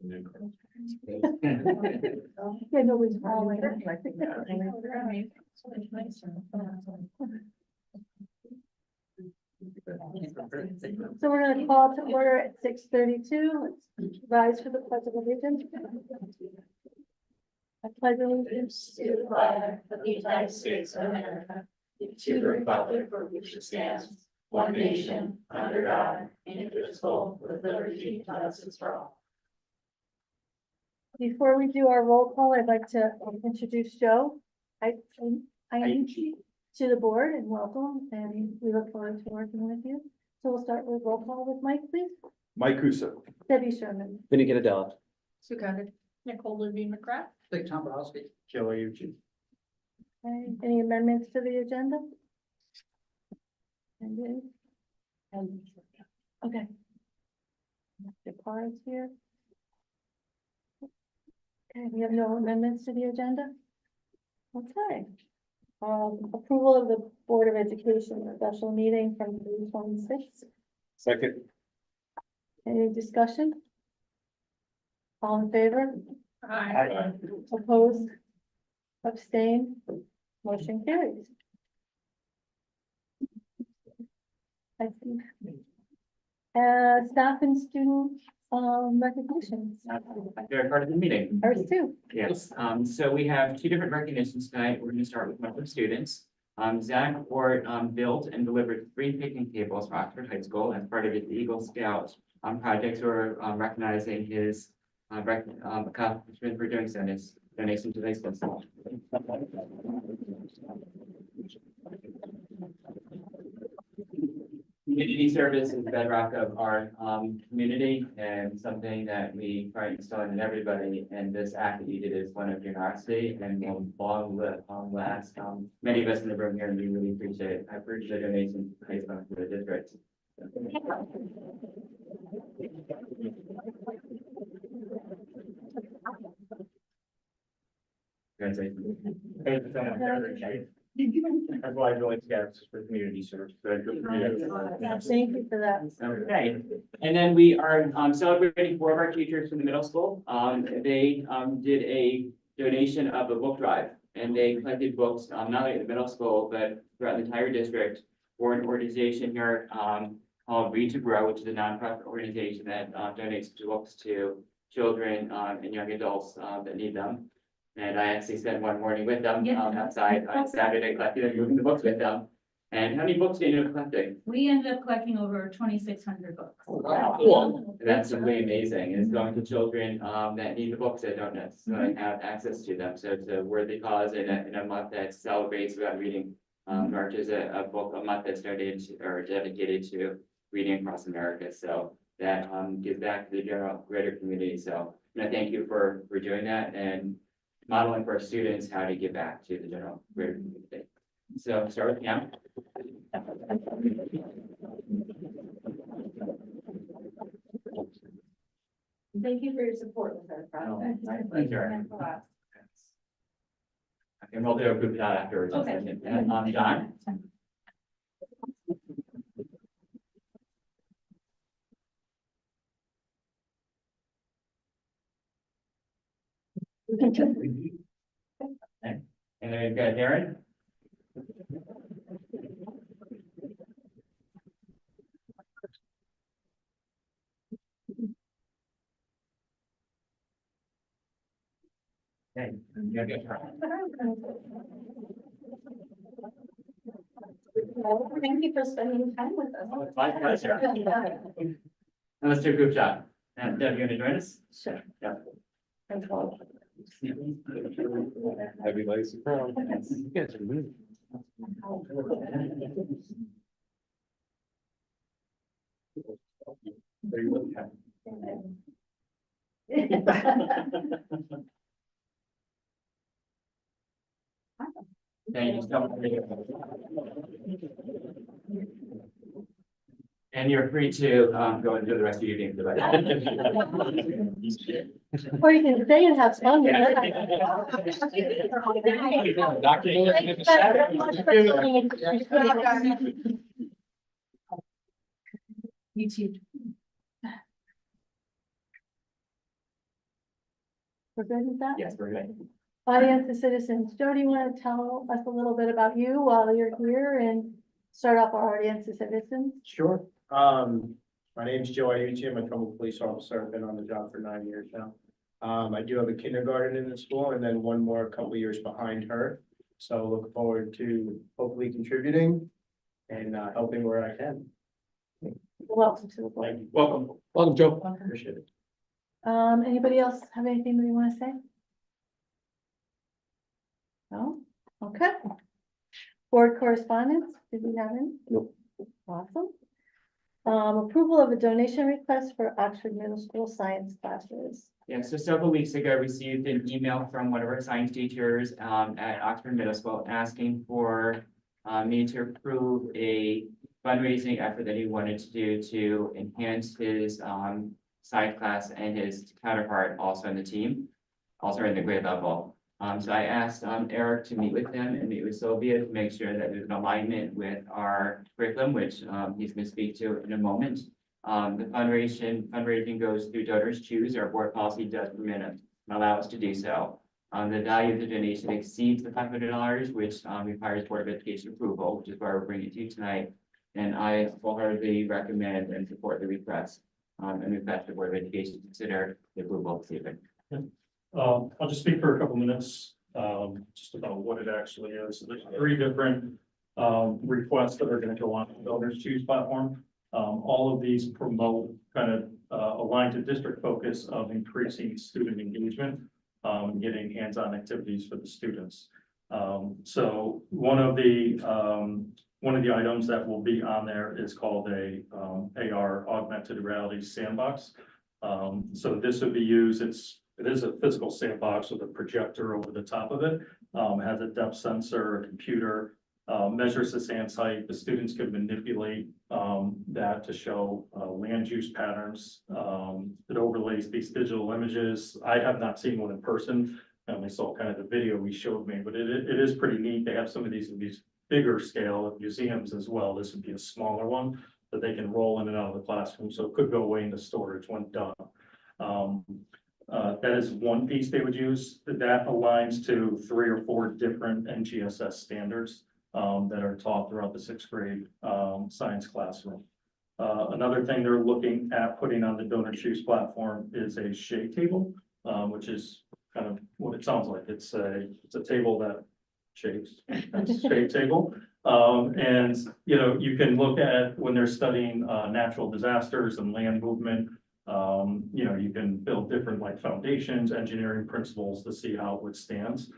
Yeah, nobody's following. So we're gonna call to order at 6:32. Let's rise for the pledge of allegiance. I pledge allegiance to the flag of the United States of America, to the republic for which it stands, one nation, under God, indivisible, with liberty and justice for all. Before we do our roll call, I'd like to introduce Joe. I am to the board and welcome, and we look forward to working with you. So we'll start with roll call with Mike, please. Mike Kuso. Debbie Sherman. Vinnie Adela. Sue Condit. Nicole Levine McGrath. Big Tom Bowski. Kelly Eugene. Okay, any amendments to the agenda? Okay. The cards here. Okay, we have no amendments to the agenda. Okay. Approval of the Board of Education special meeting from 3/26. Second. Any discussion? All in favor? Aye. Opposed? Abstain? Motion carries. I think. Staff and student, recognitions. They're part of the meeting. Ours too. Yes, so we have two different recognitions tonight. We're gonna start with one from students. Zach Ward, built and delivered 3 picnic tables for Oxford High School as part of his Eagle Scout, project. So we're, recognizing his, accomplishment for doing so in his donation to the high school. Community service is the bedrock of our community and something that we try to instill in everybody. And this act that you did is one of generosity and will last. Many of us in the room here, and we really appreciate it. I appreciate the donation to the high school to the district. That's why I joined Scouts for community service. Thank you for that. Okay, and then we are celebrating 4 of our teachers from the middle school. They did a donation of a book drive, and they collected books not only at the middle school, but throughout the entire district for an organization here called Read to Grow, which is a nonprofit organization that donates books to children and young adults that need them. And I actually spent one morning with them outside on Saturday collecting and moving the books with them. And how many books do you end up collecting? We ended up collecting over 2,600 books. Wow. Cool. That's really amazing. It's going to children that need the books that don't necessarily have access to them. So it's a worthy cause in a month that celebrates about reading. March is a book a month that's donated or dedicated to reading across America. So that gives back to the general greater community. So thank you for doing that and modeling for our students how to give back to the general greater community. So start with Cam. Thank you for your support with our project. My pleasure. And we'll do a group shot afterwards. Okay. And John. And then we've got Darren. Okay, you're good. Thank you for spending time with us. Oh, it's my pleasure. And let's do a group shot. And Deb, you gonna join us? Sure. Yeah. Heavy lace. You guys are moving. There you go. Thank you so much. And you're free to go and do the rest of your evening. Or you can stay and have fun. You too. we're good with that? Yes, we're good. Audience of citizens, Joe, do you want to tell us a little bit about you while you're here and start off our audience of citizens? Sure. My name's Joe Iucci. I'm a Trumbull police officer. I've been on the job for 9 years now. I do have a kindergarten in the school and then one more a couple years behind her. So look forward to hopefully contributing and helping where I can. Welcome to the board. Thank you. Welcome, Joe. Appreciate it. Anybody else have anything that you want to say? No? Okay. Board correspondence, did we have any? Nope. Awesome. Approval of a donation request for Oxford Middle School science classes. Yeah, so several weeks ago, I received an email from one of our science teachers at Oxford Middle School asking for me to approve a fundraising effort that he wanted to do to enhance his science class and his counterpart also in the team, also in the grade level. So I asked Eric to meet with him and meet with Sylvia to make sure that there's an alignment with our curriculum, which he's going to speak to in a moment. The fundraising goes through Donors Choose. Our board policy does permit us and allow us to do so. The value of the donation exceeds the $500, which requires Board of Education approval, which is why we're bringing it to you tonight. And I wholeheartedly recommend and support the request. And request the Board of Education to consider the approval this evening. I'll just speak for a couple minutes, just about what it actually is. So there's 3 different requests that are going to go on the Donors Choose platform. All of these promote kind of align to district focus of increasing student engagement, and getting hands-on activities for the students. So one of the items that will be on there is called a AR augmented reality sandbox. So this would be used, it is a physical sandbox with a projector over the top of it. It has a depth sensor, a computer, measures the sand height. The students can manipulate that to show land use patterns. It overlays these digital images. I have not seen one in person. I only saw kind of the video he showed me, but it is pretty neat. They have some of these bigger scale at museums as well. This would be a smaller one that they can roll in and out of the classroom. So it could go away into storage when done. That is one piece they would use. That aligns to 3 or 4 different NGSS standards that are taught throughout the 6th grade science classroom. Another thing they're looking at putting on the Donors Choose platform is a shade table, which is kind of what it sounds like. It's a table that shakes. It's a shade table. And you can look at when they're studying natural disasters and land movement. You can build different like foundations, engineering principles to see how it withstands.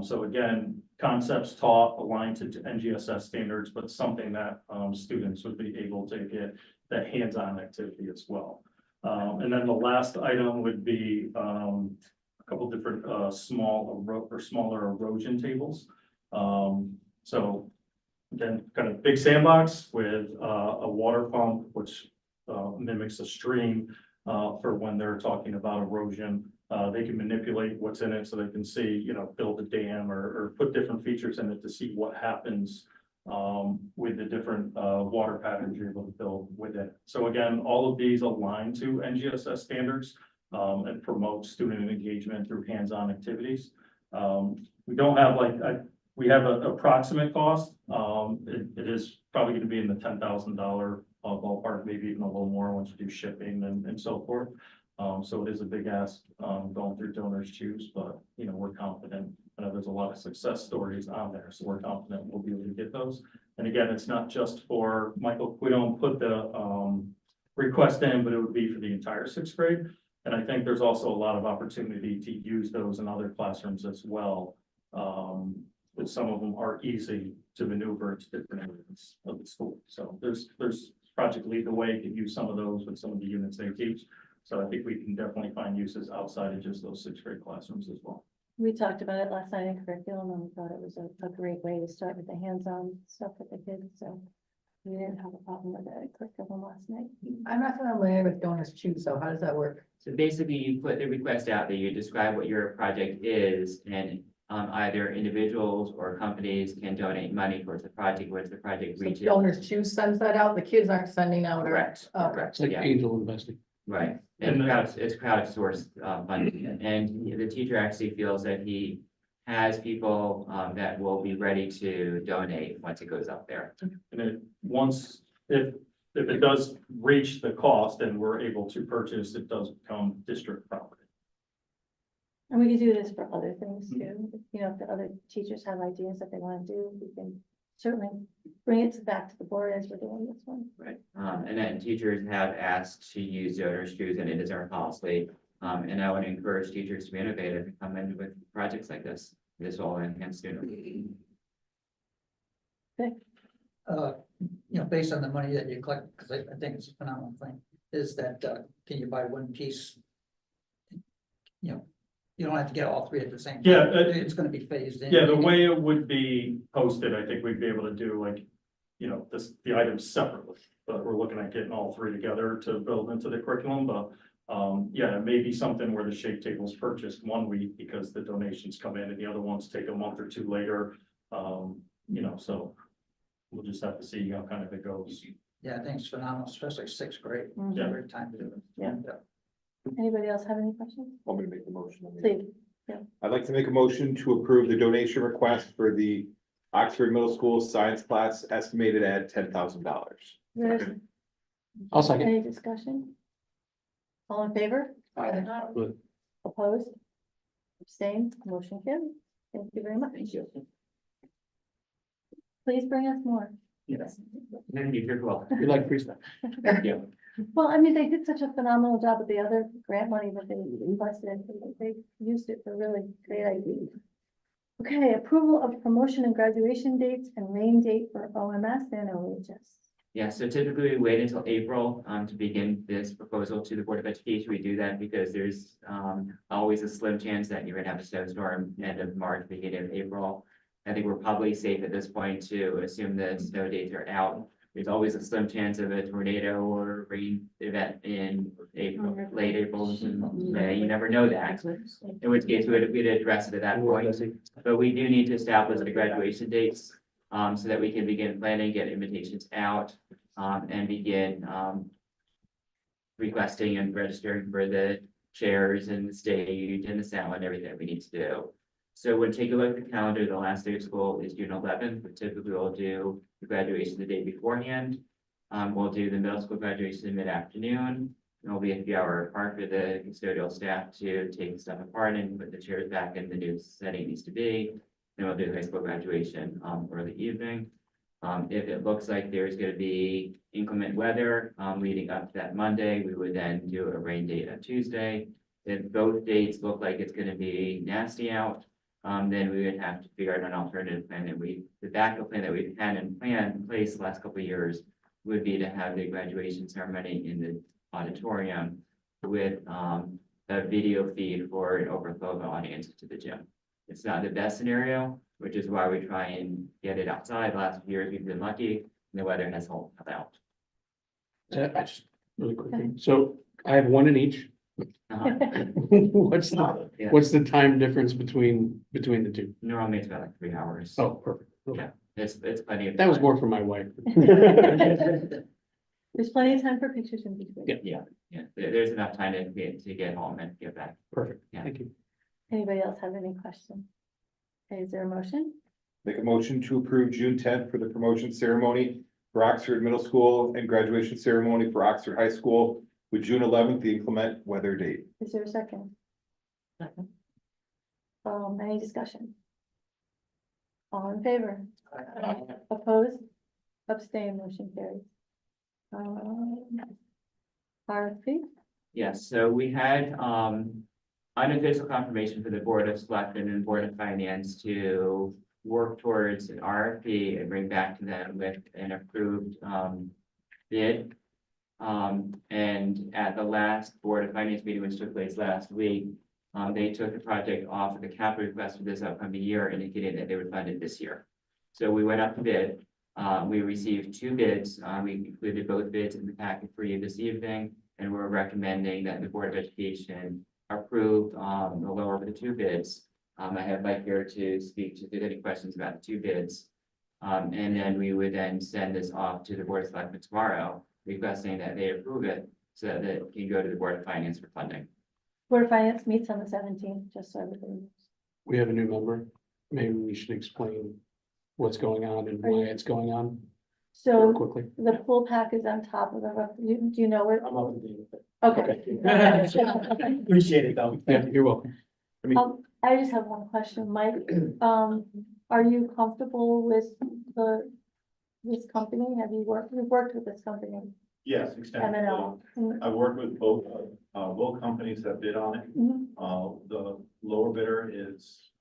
So again, concepts taught aligned to NGSS standards, but something that students would be able to get that hands-on activity as well. And then the last item would be a couple different smaller erosion tables. So again, kind of big sandbox with a water pump, which mimics a stream for when they're talking about erosion. They can manipulate what's in it so they can see, build a dam or put different features in it to see what happens with the different water patterns you're able to build with it. So again, all of these align to NGSS standards and promote student engagement through hands-on activities. We don't have we have an approximate cost. It is probably going to be in the $10,000 ballpark, maybe even a little more once you do shipping and so forth. So it is a big ask going through Donors Choose, but we're confident. There's a lot of success stories on there, so we're confident we'll be able to get those. And again, it's not just for Michael. We don't put the request in, but it would be for the entire 6th grade. And I think there's also a lot of opportunity to use those in other classrooms as well. But some of them are easy to maneuver to different areas of the school. So there's Project Lead the Way can use some of those with some of the units they teach. So I think we can definitely find uses outside of just those 6th grade classrooms as well. We talked about it last night in curriculum and we thought it was a great way to start with the hands-on stuff with the kids. So we didn't have a problem with it curriculum last night. I'm not familiar with Donors Choose, so how does that work? So basically, you put the request out there, you describe what your project is, and either individuals or companies can donate money towards the project, towards the project So reaches. Donors Choose sends that out, the kids aren't sending out. Correct. Okay. Correct. It's like Yeah. angel investing. Right, And it's crowdsourced, funding, and the teacher actually feels that he has people, that will be ready to donate once it goes up there. And it, once, if it does reach the cost and we're able to purchase, it does become district property. And we can do this for other things too. You know, if the other teachers have ideas that they want to do, we can certainly bring it back to the board as we're doing this one. Right, and then teachers have asked to use donors' shoes, and it is our policy. And I would encourage teachers to be innovative and come in with projects like this. This will enhance student. Based on the money that you collect, because I think it's a phenomenal thing, is that, can you buy one piece? You don't have to get all three at the same time. Yeah, It's gonna be phased in. Yeah, the way it would be posted, I think we'd be able to do like, the items separately. But we're looking at getting all three together to build into the curriculum, but, yeah, it may be something where the shake table's purchased 1 week because the donations come in and the other ones take a month or two later. So we'll just have to see how kind of it goes. Yeah, I think it's phenomenal, especially sixth grade. Mhm. It's a great time to do it. Yeah. Anybody else have any questions? Want me to make the motion? Please. I'd like to make a motion to approve the donation request for the Oxford Middle School science class estimated at $10,000. I'll second. Any discussion? All in favor? Opposed? Abstained? Motion carried. Thank you very much. Thank you. Please bring us more. Yes. Thank you, you're welcome. We like free stuff. Well, I mean, they did such a phenomenal job with the other grant money that they invested. They used it for really great ideas. Okay, approval of promotion and graduation dates and rain date for OMS and OHS. Yeah, so typically we wait until April, to begin this proposal to the Board of Education. We do that because there's, always a slim chance that you're gonna have a snowstorm end of March, beginning of April. I think we're probably safe at this point to assume that snow dates are out. There's always a slim chance of a tornado or rain event in April, late April, and May. You never know that. In which case we'd address it at that point. But we do need to establish the graduation dates, so that we can begin planning, get invitations out, and begin, requesting and registering for the chairs and the stage and the sound and everything we need to do. So when take a look at the calendar, the last day of school is June 11th, but typically we'll do the graduation the day beforehand. We'll do the middle school graduation in mid-afternoon. There'll be a few hour apart for the custodial staff to take stuff apart and put the chairs back in the new setting it needs to be. Then we'll do high school graduation, early evening. If it looks like there's gonna be inclement weather, leading up to that Monday, we would then do a rain date on Tuesday. If both dates look like it's gonna be nasty out, then we would have to figure out an alternative plan. And the backup plan that we've had in place the last couple of years would be to have the graduation ceremony in the auditorium with, a video feed for an overflow of audience to the gym. It's not the best scenario, which is why we try and get it outside. The last few years, we've been lucky, and the weather has held out. I just, really quickly, so I have one in each. Uh-huh. What's the, Yeah. what's the time difference between the two? Normally it's about like 3 hours. Oh, perfect. Okay. Yeah. It's plenty of. That was time. more for my wife. There's plenty of time for pictures in between. Yeah. Yeah, there's enough time to get home and get back. Perfect. Yeah. Thank you. Anybody else have any questions? Okay, is there a motion? Make a motion to approve June 10th for the promotion ceremony for Oxford Middle School and graduation ceremony for Oxford High School with June 11th, the inclement weather date. Is there a second? Any discussion? All in favor? Opposed? Abstain, motion carries. RFP? Yes, so we had unofficial confirmation for the Board of Selectmen and Board of Finance to work towards an RFP and bring back to them with an approved bid. And at the last Board of Finance meeting, which took place last week, they took the project off of the capital request for this upcoming year, indicating that they would fund it this year. So we went up to bid. We received 2 bids. We included both bids in the packet for you this evening, and we're recommending that the Board of Education approve the lower of the 2 bids. I have Mike here to speak to if there's any questions about the 2 bids. And then we would then send this off to the Board of Selectmen tomorrow, requesting that they approve it so that it can go to the Board of Finance for funding. Board of Finance meets on the seventeenth, just so everybody knows. We have a new member. Maybe we should explain what's going on and why it's going on real So quickly. the pool pack is on top of the, do you know where? I'm up to date with it. Okay. Appreciate it though. Yeah, you're welcome. I just have one question, Mike. Are you comfortable with this company? You've worked with this company, Yes, extensively. M&L? I've worked with both companies that bid on it. Mhm. The lower bidder is,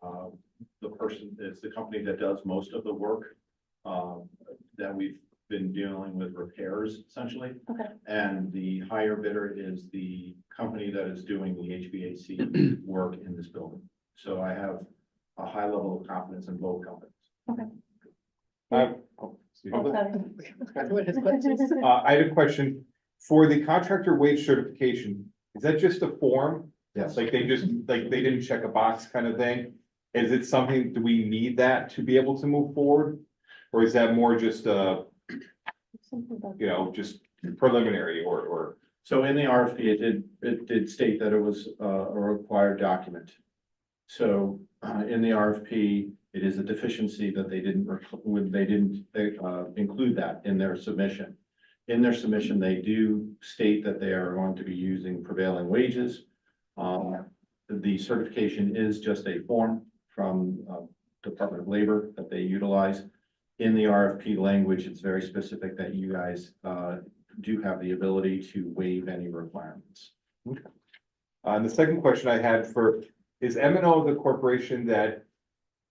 the company that does most of the work, that we've been dealing with repairs essentially. Okay. And the higher bidder is the company that is doing the HVAC work in this building. So I have a high level of confidence in both companies. Excuse me. Oh, sorry. I had a question. For the contractor wage certification, is that just a form? Yes. Like they didn't check a box kind of thing? Is it something, do we need that to be able to move forward? Or is that more just Something about- just preliminary or? So in the RFP, it did state that it was a required document. So in the RFP, it is a deficiency that they didn't include that in their submission. In their submission, they do state that they are going to be using prevailing wages. The certification is just a form from Department of Labor that they utilize. In the RFP language, it's very specific that you guys do have the ability to waive any requirements. And the second question I had is M&O the corporation that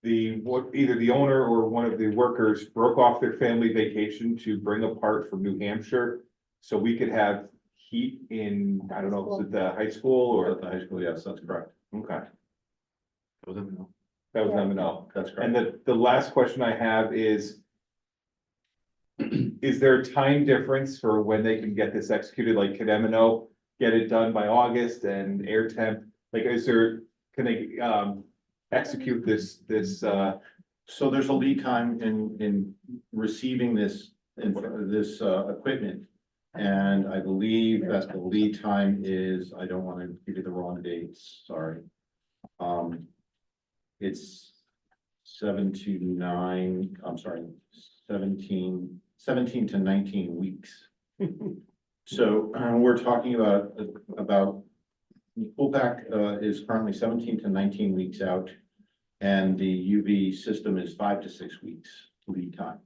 either the owner or one of the workers broke off their family vacation to bring a part from New Hampshire so we could have heat in, I don't know, is it the high school Or or? at the high school, yes, that's correct. Okay, That was M&O. that was Yeah. M&O. That's And correct. the last question I have is there a time difference for when they can get this executed? Like, could M&O get it done by August and Air Temp? Like, can they, execute this, So there's a lead time in receiving this equipment. And I believe that the lead time is, I don't want to give you the wrong dates, sorry. It's 17 to 19 weeks. So we're talking about pool pack is currently 17 to 19 weeks out. And the UV system is 5 to 6 weeks lead time.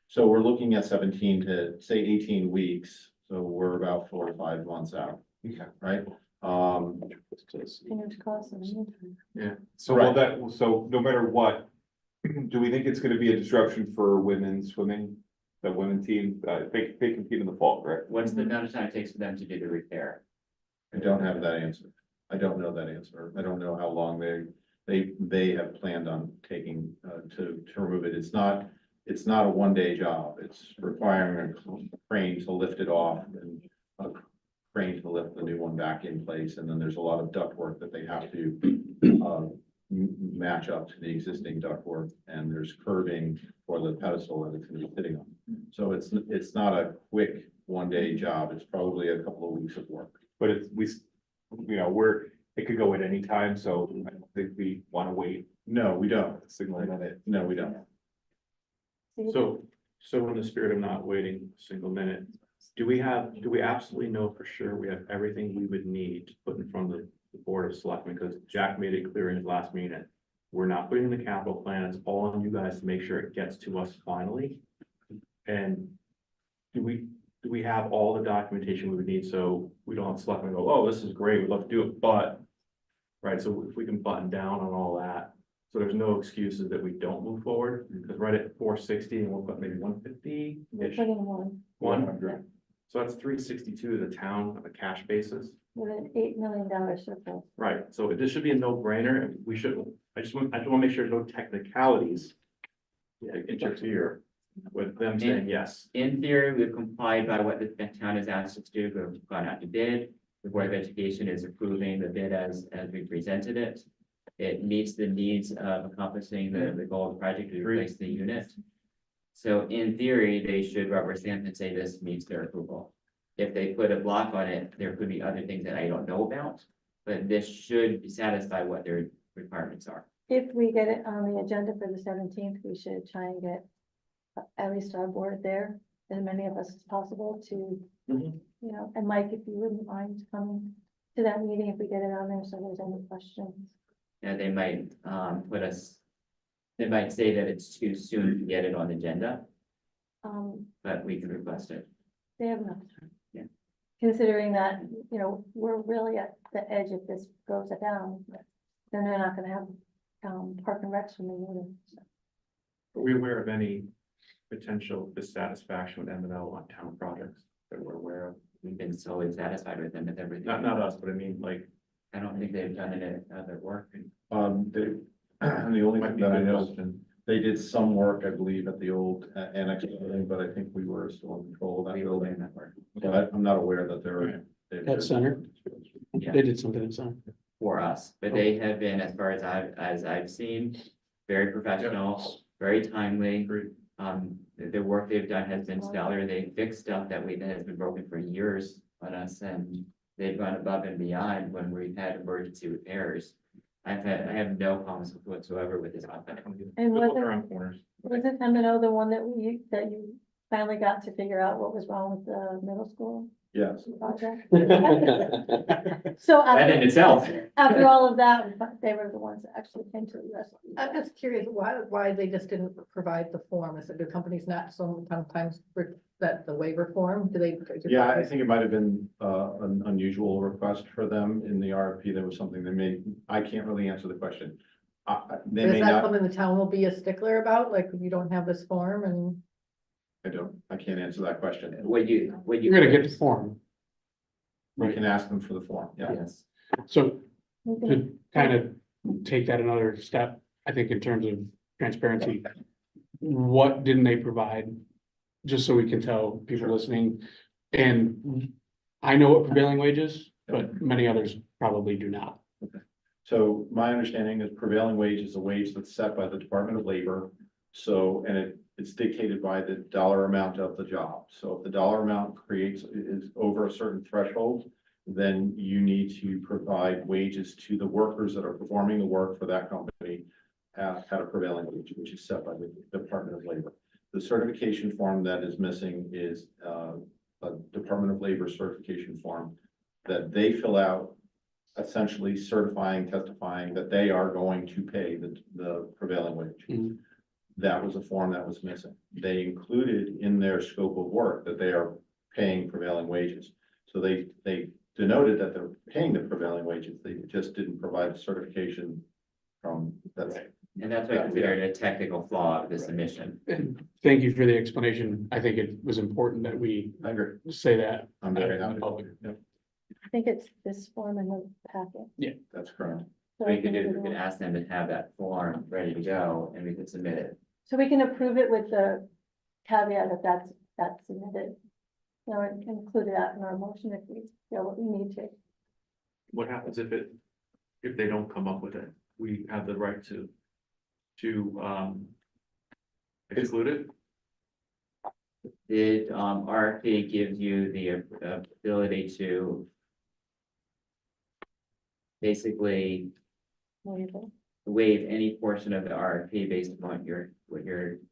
So we're looking at 17 to say 18 weeks. So we're about 4 to 5 months out, okay. right? Fingers crossed in the meantime. So no matter what, do we think it's gonna be a disruption for women's swimming? The women team, they compete in the fall, correct? What's the amount of time it takes for them to do the repair? I don't have that answer. I don't know that answer. I don't know how long they have planned on taking to remove it. It's not a one-day job. It's requiring a crane to lift it off and a crane to lift the new one back in place. And then there's a lot of ductwork that they have to match up to the existing ductwork, and there's curbing for the pedestal that it's going to be sitting on. So it's not a quick one-day job. It's probably a couple of weeks of work. But it could go at any time, so I don't think we wanna wait. No, we don't. Signaling on it. No, we don't. So in the spirit of not waiting a single minute, do we absolutely know for sure we have everything we would need to put in front of the Board of Selectmen? Because Jack made it clear in his last meeting, we're not putting in the capital plan, it's all on you guys to make sure it gets to us finally. And do we have all the documentation we would need, so we don't have selectmen go, oh, this is great, we'd love to do it, but. Right, so if we can button down on all that, so there's no excuses that we don't move forward, because right at 460 and we'll put maybe 150-ish. Putting one 100. So that's 362 to the town on a cash basis. with an $8 million surplus. Right, so this should be a no-brainer, and we shouldn't, I just want to make sure there's no technicalities that interfere with them saying yes. In theory, we've complied by what the town has asked us to do. We've gone out to bid. The Board of Education is approving the bid as we presented it. It meets the needs of accomplishing the goal of the project to replace the unit. So in theory, they should rubber stamp and say this meets their approval. if they put a block on it, there could be other things that I don't know about. But this should satisfy what their requirements are. If we get it on the agenda for the 17th, we should try and get at least our board there, as many of us as possible to, Mhm. you know, and Mike, if you wouldn't mind coming to that meeting, if we get it on there, so there's any questions. And they might they might say that it's too soon to get it on the agenda, but we can request it. They have enough time. Yeah. Considering that, you know, we're really at the edge if this goes down, then they're not gonna have, park and recs from the meeting. Are we aware of any potential dissatisfaction with M and O on town projects that we're aware of? We've been so satisfied with them with everything. Not us, but I mean, like, I don't think they've done any other work. The only might thing be a that I good know, question. they did some work, I believe, at the old annex building, but I think we were still in control of that We will building. in that work But I'm not aware that they're. Right. That center, Yeah. they did something inside. for us, but they have been, as far as I've seen, very professional, very timely. The work they've done has been stellar. They fixed stuff that has been broken for years on us, and they've gone above and beyond when we've had emergency repairs. I have no problems whatsoever with this company. And Good look wasn't, around corners. wasn't M and O the one that you finally got to figure out what was wrong with the middle school Yes. project? So That in itself. after all of that, they were the ones that actually came to the rescue. I'm just curious why they just didn't provide the form. Is it, do companies not sometimes that the waiver form? Do they? Yeah, I think it might have been an unusual request for them in the RFP. There was something they made, I can't really answer the question. They Is may that not, something the town will be a stickler about? Like, if you don't have this form and? I can't answer that question. What you. You're gonna get the form. We can ask them for the form, yeah. Yes, So to kind of take that another step, I think in terms of transparency, what didn't they provide? Just so we can tell people listening, and I know what prevailing wage is, but many others probably do not. So my understanding is prevailing wage is a wage that's set by the Department of Labor. So, and it's dictated by the dollar amount of the job. So if the dollar amount is over a certain threshold, then you need to provide wages to the workers that are performing the work for that company at a prevailing wage, which is set by the Department of Labor. The certification form that is missing is a Department of Labor certification form that they fill out, essentially certifying, testifying that they are going to pay the prevailing wage. Mhm. That was a form that was missing. They included in their scope of work that they are paying prevailing wages. So they denoted that they're paying the prevailing wages. They just didn't provide a certification from that. and that's what I considered a technical flaw of the submission. And thank you for the explanation. I think it was important that we I agree. say that. I'm very in the happy. public. I think it's this form in the packet. That's correct. So We I could can do, give we it could all. ask them to have that form ready to go, and we could submit it. So we can approve it with the caveat that that's submitted. You know, and include that in our motion if we feel that we need to. What happens if they don't come up with it? We have the right to exclude it? The RFP gives you the ability to basically What do you think? waive any portion of the RFP based upon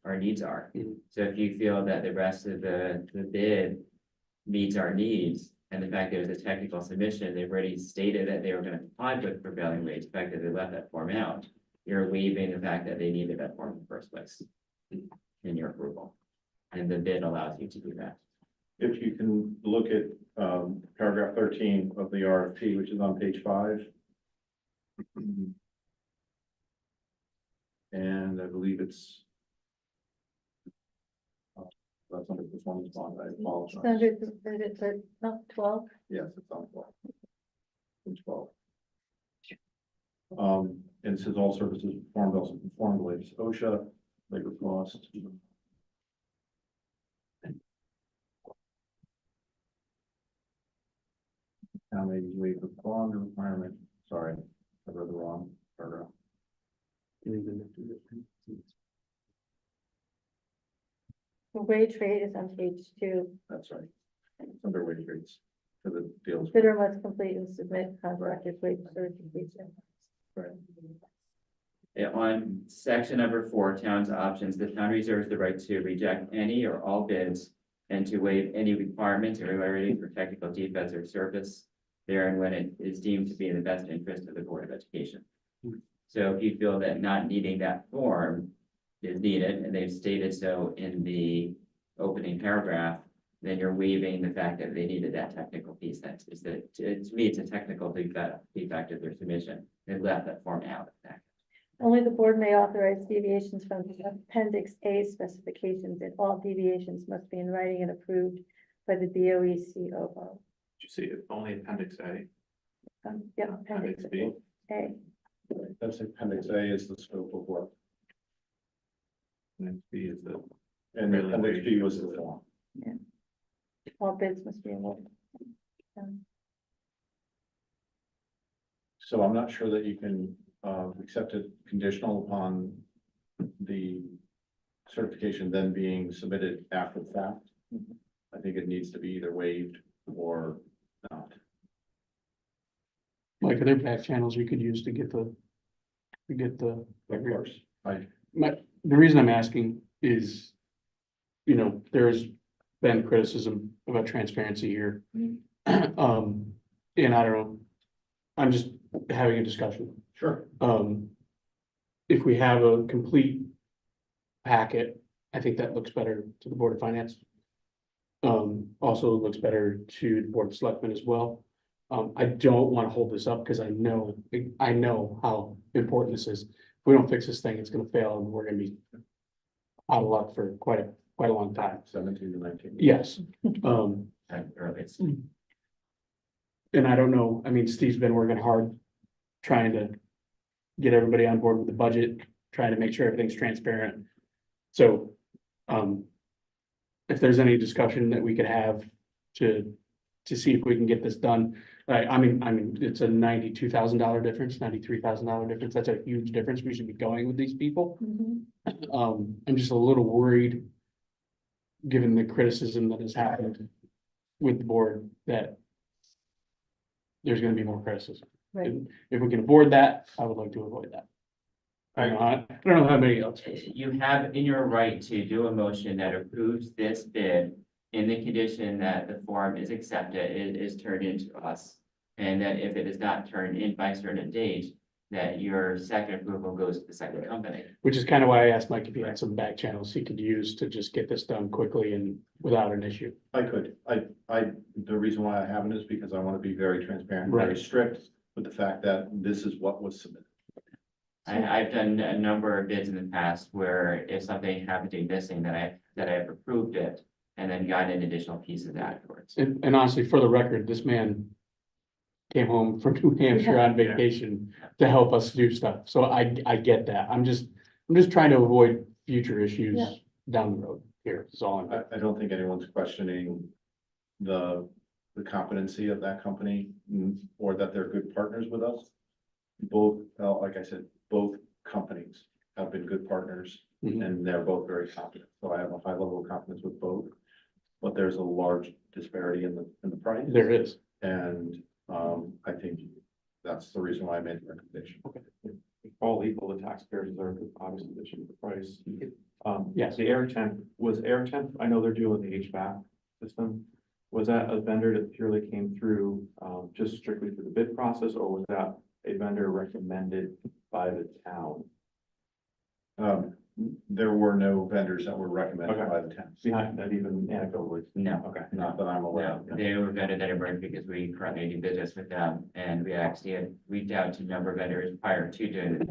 our needs are. Mhm. So if you feel that the rest of the bid meets our needs, and the fact that it was a technical submission, they've already stated that they were gonna comply with prevailing wage, the fact that they left that form out, you're waiving the fact that they needed that form in the first place in your approval. And the bid allows you to do that. If you can look at paragraph 13 of the RFP, which is on page 5. And I believe it's that's under performance bond, I apologize. Standard, not 12. Yes, it's on 12. Page 12. And it says all services performed also performed related to OSHA, labor cost. Now maybe waive the bond requirement, sorry, I read the wrong paragraph. The wage rate is on page 2. That's right. under wage rates for the deals. Consider must complete and submit contracted wage certification. Yeah, on section number 4, town's options, the town reserves the right to reject any or all bids and to waive any requirements or irregularities for technical defects or service there and when it is deemed to be in the best interest of the Board of Education. So if you feel that not needing that form is needed, and they've stated so in the opening paragraph, then you're waiving the fact that they needed that technical piece. That is that, to me, it's a technical defect of their submission. They left that form out of that. Only the board may authorize deviations from appendix A specifications, and all deviations must be in writing and approved by the BOE COO. Did you see it? Only appendix A. Yep, appendix Appendix B. A. That's appendix A is the scope of work, Appendix B is the. and appendix B was the form. All bids must be awarded. So I'm not sure that you can, accept it conditional upon the certification then being submitted after the fact. I think it needs to be either waived or not. Like, are there back channels we could use to get the? Of course, The reason I'm asking is, you know, there's been criticism about transparency here. And I don't know, I'm just having a discussion. sure. If we have a complete packet, I think that looks better to the Board of Finance. Also looks better to the Board of Selectmen as well. I don't want to hold this up because I know how important this is. If we don't fix this thing, it's gonna fail and we're gonna be out of luck for quite a long time. 17 to 19. Yes, At earliest. and I don't know, I mean, Steve's been working hard trying to get everybody on board with the budget, trying to make sure everything's transparent. So, if there's any discussion that we could have to see if we can get this done. I mean, it's a $92,000 difference, $93,000 difference. That's a huge difference. We should be going with these people. Mhm. I'm just a little worried, given the criticism that has happened with the board, that there's gonna be more criticism. Right. And if we can avoid that, I would like to avoid that. I don't know how many else. You have in your right to do a motion that approves this bid in the condition that the form is accepted, it is turned into us. And that if it is not turned in by a certain date, that your second approval goes to the second company. Which is kind of why I asked Mike if he had some back channels he could use to just get this done quickly and without an issue. I could, the reason why I haven't is because I want to be very transparent, very Right. strict with the fact that this is what was submitted. I've done a number of bids in the past where if something happened to be missing, that I've approved it and then gotten additional pieces afterwards. And honestly, for the record, this man came home from New Hampshire on Yeah. vacation to help us do stuff. So I get that. I'm just trying to avoid future issues Yeah. down the road here. Is all I'm. I don't think anyone's questioning the competency of that company or that they're good partners with us. Both, like I said, both companies have been good partners Mhm. and they're both very competent. So I have a high level of confidence with both. But there's a large disparity in the price. There is. And I think that's the reason why I made the recommendation. If all equal, the taxpayers are obviously the cheaper price. Yes. The air temp, I know they're doing the HVAC system. Was that a vendor that purely came through, just strictly through the bid process, or was that a vendor recommended by the town? There were no vendors that were recommended Okay. by the town, Behind that even anecdotally? No. Okay. not that I'm aware No, of. they were vetted that it because we currently do business with them, and we actually had reached out to a number of vendors prior to doing it.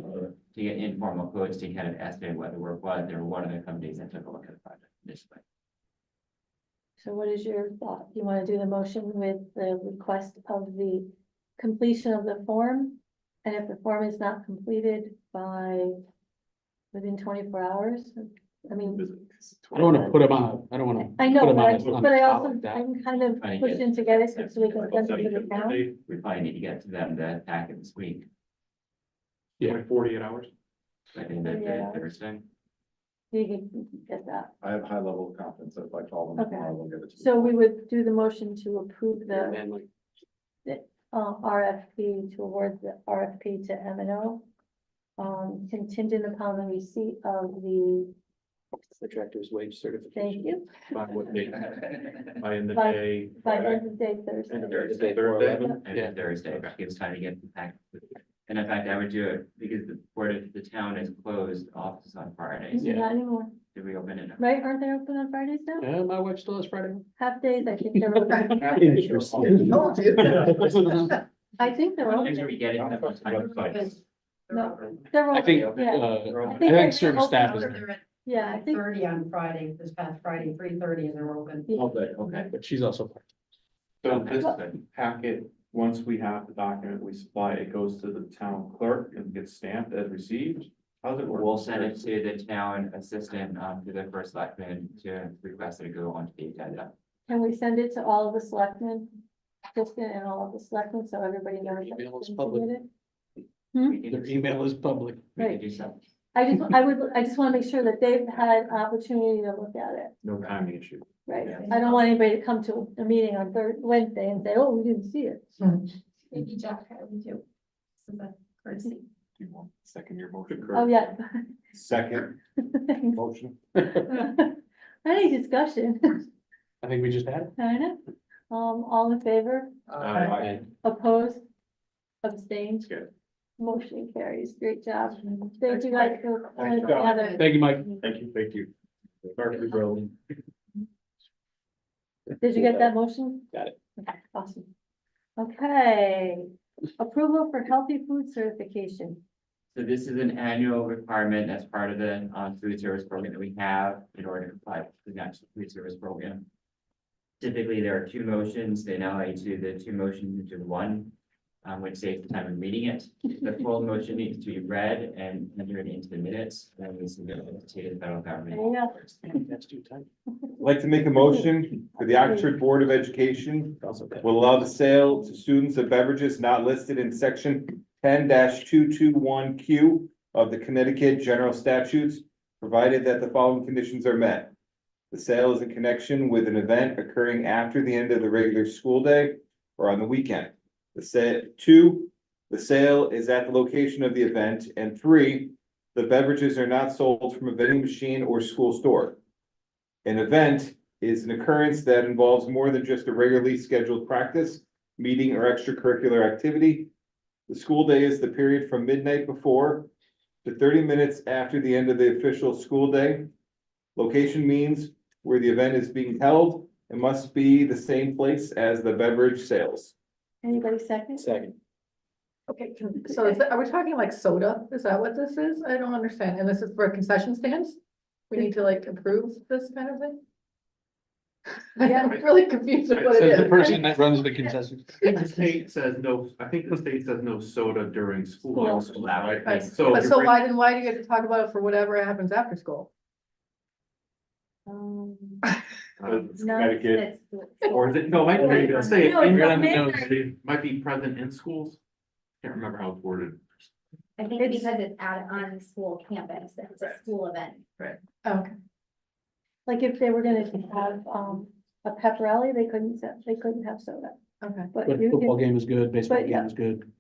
To get informal quotes to kind of estimate what the work was. They were one of the companies that took a look at the project initially. So what is your thought? You want to do the motion with the request of the completion of the form? And if the form is not completed by within 24 hours, I mean, I don't want to put them on. I don't want to. I know, put 'em but on I, the- on but the I spot also, like that. I'm kind of I get pushing to get it so we can send it to the town. We probably need to get to them the packet this week, Yeah. Like 48 hours? I think that Yeah. Thursday. You can get that. I have high level of confidence that if I call them, Okay. I will give it to them. So we would do the motion to approve And the then like, RFP, to award the RFP to M and O. Contingent upon the receipt of the, the director's wage certification. thank you, By what date? By end of By- day. by end of day End of Thursday. Thursday. Every Thursday, gives time to get back. And in fact, I would do it because the town is closed, offices on Fridays. Yeah. Not anymore, Did we open it? right? Aren't they open on Fridays now? Yeah, my wife still has Friday. Half days, I think they're open. Interesting. I think they're Make open. sure we get it. in the time. No, they're I open, think, yeah. I they're think certain open staff on- is there, Yeah, I think, 30 on Friday, this past Friday, 3:30 and they're open. Okay. but she's also part. So this packet, once we have the document we supply, it goes to the town clerk and gets stamped as received. How does it work? We'll send it to the town assistant, to the first selectman to request that it go onto the agenda. can we send it to all of the selectmen? Assistant and all of the selectmen, so everybody knows. that Email it's is been public. submitted? We can Their do- email is public. we can Right. do so. I just wanna make sure that they've had an opportunity to look at it, No timing issue. right? Yeah. I don't want anybody to come to a meeting on Wednesday and say, oh, we didn't see it. Maybe Jack had me too. So that's courtesy. Do you want second your motion? Oh, yeah. Second motion. Any discussion? I think we just had it. I know. All in favor, Aye. opposed, abstained, Good. motion carries, great job. Thank you guys for pulling Thanks, John. together. Thank you, Mike. Thank you. Start to grow. Did you get that motion? Got it. Okay, awesome. Okay, approval for healthy food certification. So this is an annual requirement that's part of the, food service program that we have in order to apply to the national food service program. Typically, there are two motions, they now add to the two motions into one, which saves the time of reading it. The full motion needs to be read and entered into the minutes, and we submit it to the federal government. There you That's too tight. I'd like to make a motion for the Oxford Board of Education will allow the sale to students of beverages not listed in section 10-221Q of the Connecticut General Statutes, provided that the following conditions are met. The sale is in connection with an event occurring after the end of the regular school day or on the weekend. The sale is at the location of the event, and 3, the beverages are not sold from a vending machine or school store. An event is an occurrence that involves more than just a regularly scheduled practice, meeting, or extracurricular activity. The school day is the period from midnight before to 30 minutes after the end of the official school day. Location means where the event is being held and must be the same place as the beverage sales. Anybody second? Second. Okay, so are we talking like soda? Is that what this is? I don't understand. And this is for concession stands? We need to like approve this kind of thing? I'm really confused with what it Says the is. person that runs the concession. The state says no, I think the state says no soda during school hours, right? Right. So. But so why do you get to talk about it for whatever happens after school? It's No, Connecticut. Or is it, no, might be, say, No, it's it not might be present in schools. Can't remember how it's worded. I think It's- because it's out on school campus, it's a school event. Okay. Like if they were gonna have, a pep rally, they couldn't have soda, Okay. but But you football can. game is good, baseball But, yeah. game is good.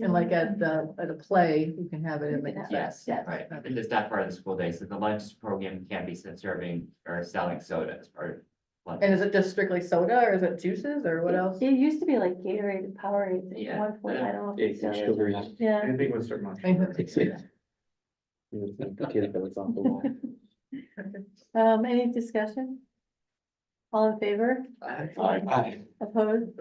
And like at a play, you can have it in the. Yes, Yes. right, and it's not part of the school day, so the lunch program can't be serving or selling soda as part of lunch. And is it just strictly soda or is it juices or what else? It used to be like Gatorade and Powerade at Yeah. one point, I don't know. if it's It's still is. sugary. Yeah, Anything with certain. any discussion? All in favor, Aye. opposed,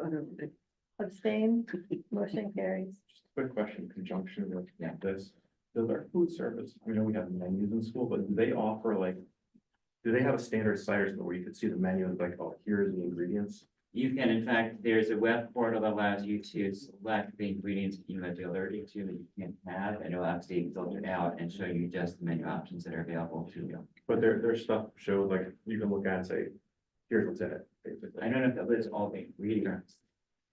abstained, motion carries. Just a quick question, in conjunction with this, does our food service, I know we have menus in school, but do they offer like, do they have a standard cider where you could see the menu and like, oh, here's the ingredients? You can, in fact, there's a web portal that allows you to select the ingredients you might be allergic to that you can't have, and it'll actually filter out and show you just the menu options that are available to you. But their stuff shows like, you can look at and say, here's what's in it, basically. I don't know if that lists all the ingredients.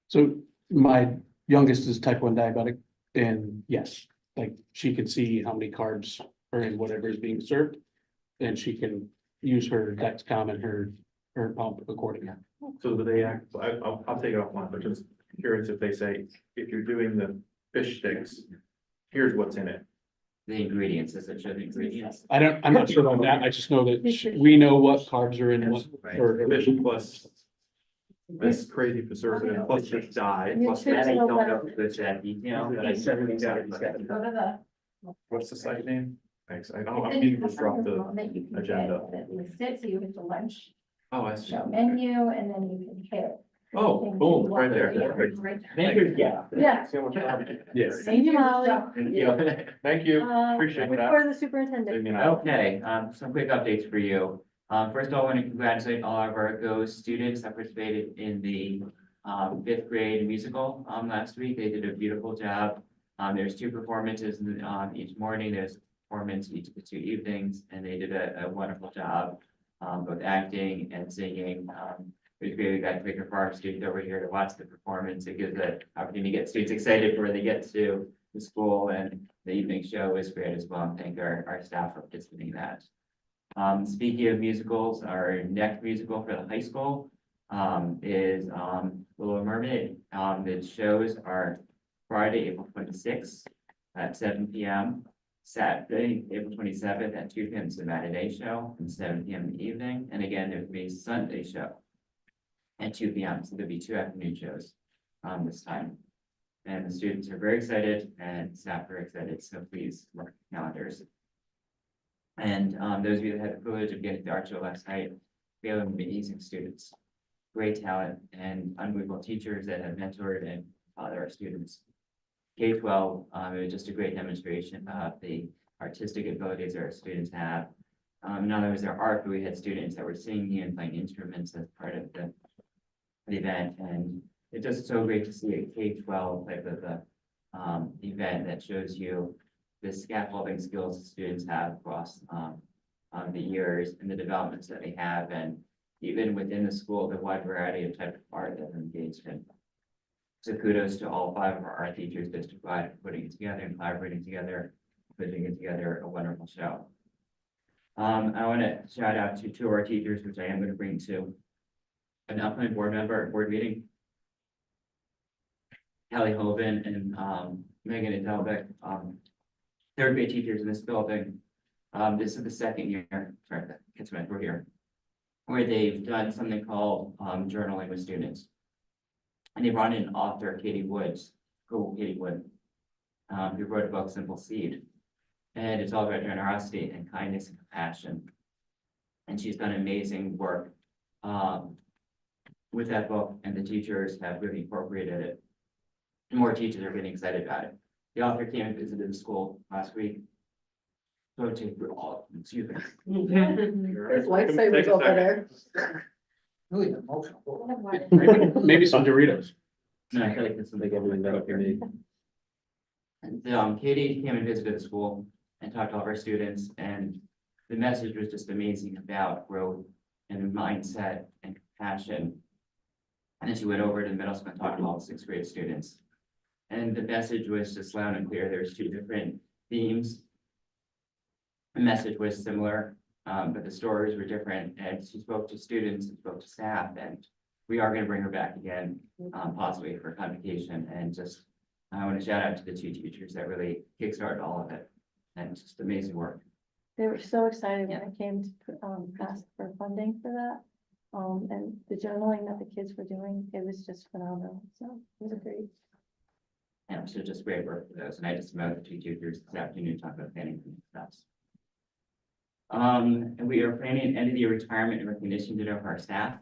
So my youngest is type 1 diabetic, and yes, like she could see how many carbs are in whatever is being served. and she can use her Dexcom and her pump accordingly. So do they act, I'll take it offline, but just curious if they say, if you're doing the fish sticks, here's what's in it. The ingredients, does it show the ingredients? I'm not sure on that. I just know that we know what carbs are in what, or Fish plus this crazy preservative, plus this dye, plus Nutritional I don't know level. if it's that detail, but I Go certainly to the. what's the site name? Thanks, I don't need to disrupt the That you can agenda. get that lists it, so you hit the lunch Oh, I see. show menu, and then you can hit. Oh, anything boom, you right want. there. Yeah, Perfect. right there. Thank you, yeah. Yeah. Yes. Thank you, Molly. Thank you, appreciate that. For the superintendent. Okay, some quick updates for you. First of all, I want to congratulate all of our Go students that participated in the fifth grade musical last week. They did a beautiful job. There's two performances each morning. There's a performance each of the 2 evenings, and they did a wonderful job, both acting and singing. It was great. We got Quaker Farm students over here to watch the performance. It gives the opportunity to get students excited for when they get to the school, and the evening show was great as well. And thank our staff for participating in that. Speaking of musicals, our next musical for the high school is Little Mermaid. The shows are Friday, April 26th at 7 p.m. Saturday, April 27th at 2 p.m. is the matinee show, and 7 p.m. in the evening. And again, there's a Sunday show at 2 p.m. So there'll be 2 afternoon shows this time. And the students are very excited and staff are excited, so please mark your calendars. And those of you that had the privilege of getting to art show last night, we have amazing students, great talent, and unbelievable teachers that have mentored and fathered our students. K-12, it was just a great demonstration of the artistic abilities our students have. Not only was there art, but we had students that were singing and playing instruments as part of the event, and it's just so great to see a K-12 type of event that shows you the scaffolding skills the students have across the years and the developments that they have, and even within the school, the wide variety of type of art that they're engaged in. So kudos to all 5 of our art teachers district-wide for putting it together and collaborating together, putting it together a wonderful show. I want to shout out to 2 of our teachers, which I am going to bring to an upcoming board meeting. Kelly Hovind and Megan Adelbeck, 3rd grade teachers in this building. This is the 2nd year, sorry, kids we're here, where they've done something called journaling with students. And they brought in author Katie Wood, who wrote a book, Simple Seed. And it's all about generosity and kindness and compassion. And she's done amazing work with that book, and the teachers have really incorporated it. More teachers are getting excited about it. The author came and visited the school last week. So excuse me. His lifesavers over there. Really emotional. Maybe some Doritos. No, I feel like this is like everything that up here. And Katie came and visited the school and talked to all of our students, and the message was just amazing about growth and mindset and compassion. And then she went over to the middle school and talked to all the 6th grade students. And the message was just loud and clear. There's 2 different themes. The message was similar, but the stories were different. And she spoke to students and spoke to staff, and we are going to bring her back again, possibly for convocation. And just, I want to shout out to the 2 teachers that really kickstarted all of it. And it's just amazing work. They were so excited when I came to ask for funding for that. And the journaling that the kids were doing, it was just phenomenal. So it was great. And so just great work for those. And I just met the 2 teachers this afternoon to talk about planning for stuff. And we are planning an end of the year retirement and recognition dinner for our staff.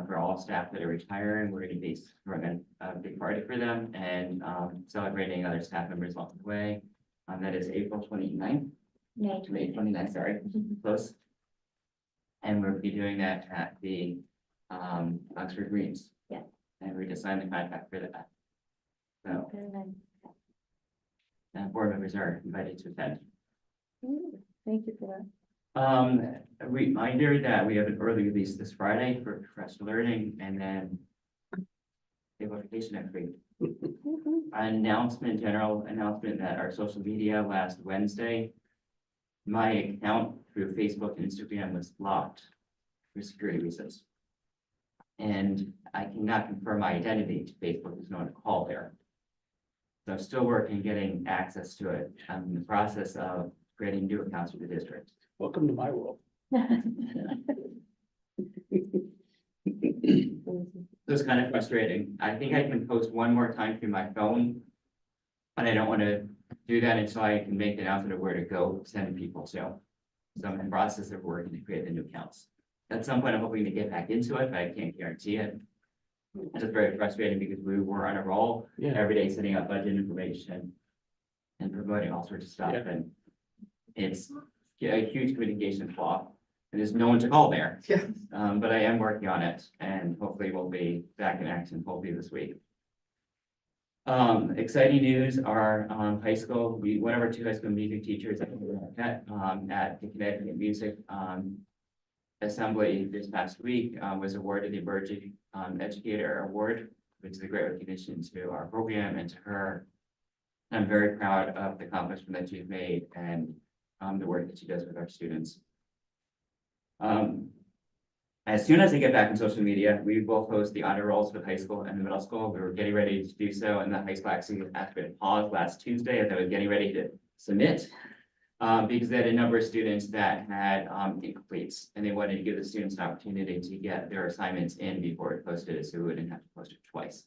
For all staff that are retiring, we're going to be throwing a big party for them and celebrating other staff members along the way. That is April 29th. May 29th, sorry, close. And we'll be doing that at the Oxford Greens. Yeah. And we just signed the contract for that. So, Very nice. board members are invited to attend. Thank you for that. A reminder that we have an early release this Friday for professional learning, and then vacation next week. General announcement that our social media last Wednesday, my account through Facebook and Instagram was blocked for security reasons. And I cannot confirm my identity to Facebook, there's no one to call there. So I'm still working, getting access to it. I'm in the process of creating new accounts for the district. Welcome to my world. So it's kind of frustrating. I think I can post one more time through my phone. But I don't want to do that until I can make the announcement of where to go send people to. So I'm in the process of working to create the new accounts. At some point, I'm hoping to get back into it, but I can't guarantee it. It's just very frustrating because we were on a roll Yeah. every day, setting up budget information and promoting all sorts of stuff, Yeah. and it's a huge communication flaw. And there's no one to call there. Yeah. But I am working on it, and hopefully we'll be back in action hopefully this week. Exciting news, our high school, one of our 2 high school music teachers at the Connecticut Music Assembly this past week was awarded the Emerging Educator Award, which is a great recognition to our program and to her. I'm very proud of the accomplishment that she's made and the work that she does with our students. As soon as I get back in social media, we will post the honor rolls for the high school and the middle school. We were getting ready to do so, and the high school actually asked me to pause last Tuesday as I was getting ready to submit. Because they had a number of students that had incompletes, and they wanted to give the students an opportunity to get their assignments in before it posted, so we wouldn't have to post it twice.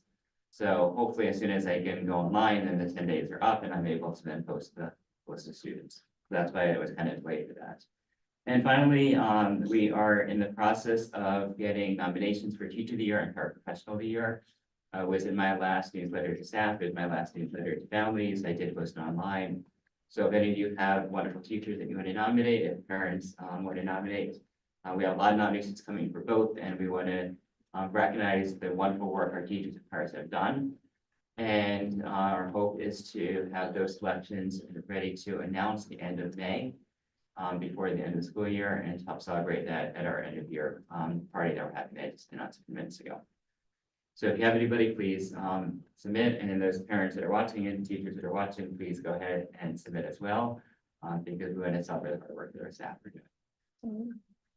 So hopefully, as soon as I can go online, then the 10 days are up, and I'm able to then post the list of students. That's why I was kind of late for that. And finally, we are in the process of getting nominations for Teacher of the Year and Paraprofessional of the Year. Was in my last newsletter to staff, it was my last newsletter to families. I did post it online. So if any of you have wonderful teachers that you want to nominate, if parents want to nominate, we have a lot of nominations coming for both, and we want to recognize the wonderful work our teachers and parents have done. And our hope is to have those selections ready to announce the end of May. Before the end of the school year, and to help celebrate that at our end of year party that we're having just announced a few minutes ago. So if you have anybody, please submit, and then those parents that are watching and teachers that are watching, please go ahead and submit as well, because we want to celebrate the hard work that our staff are doing.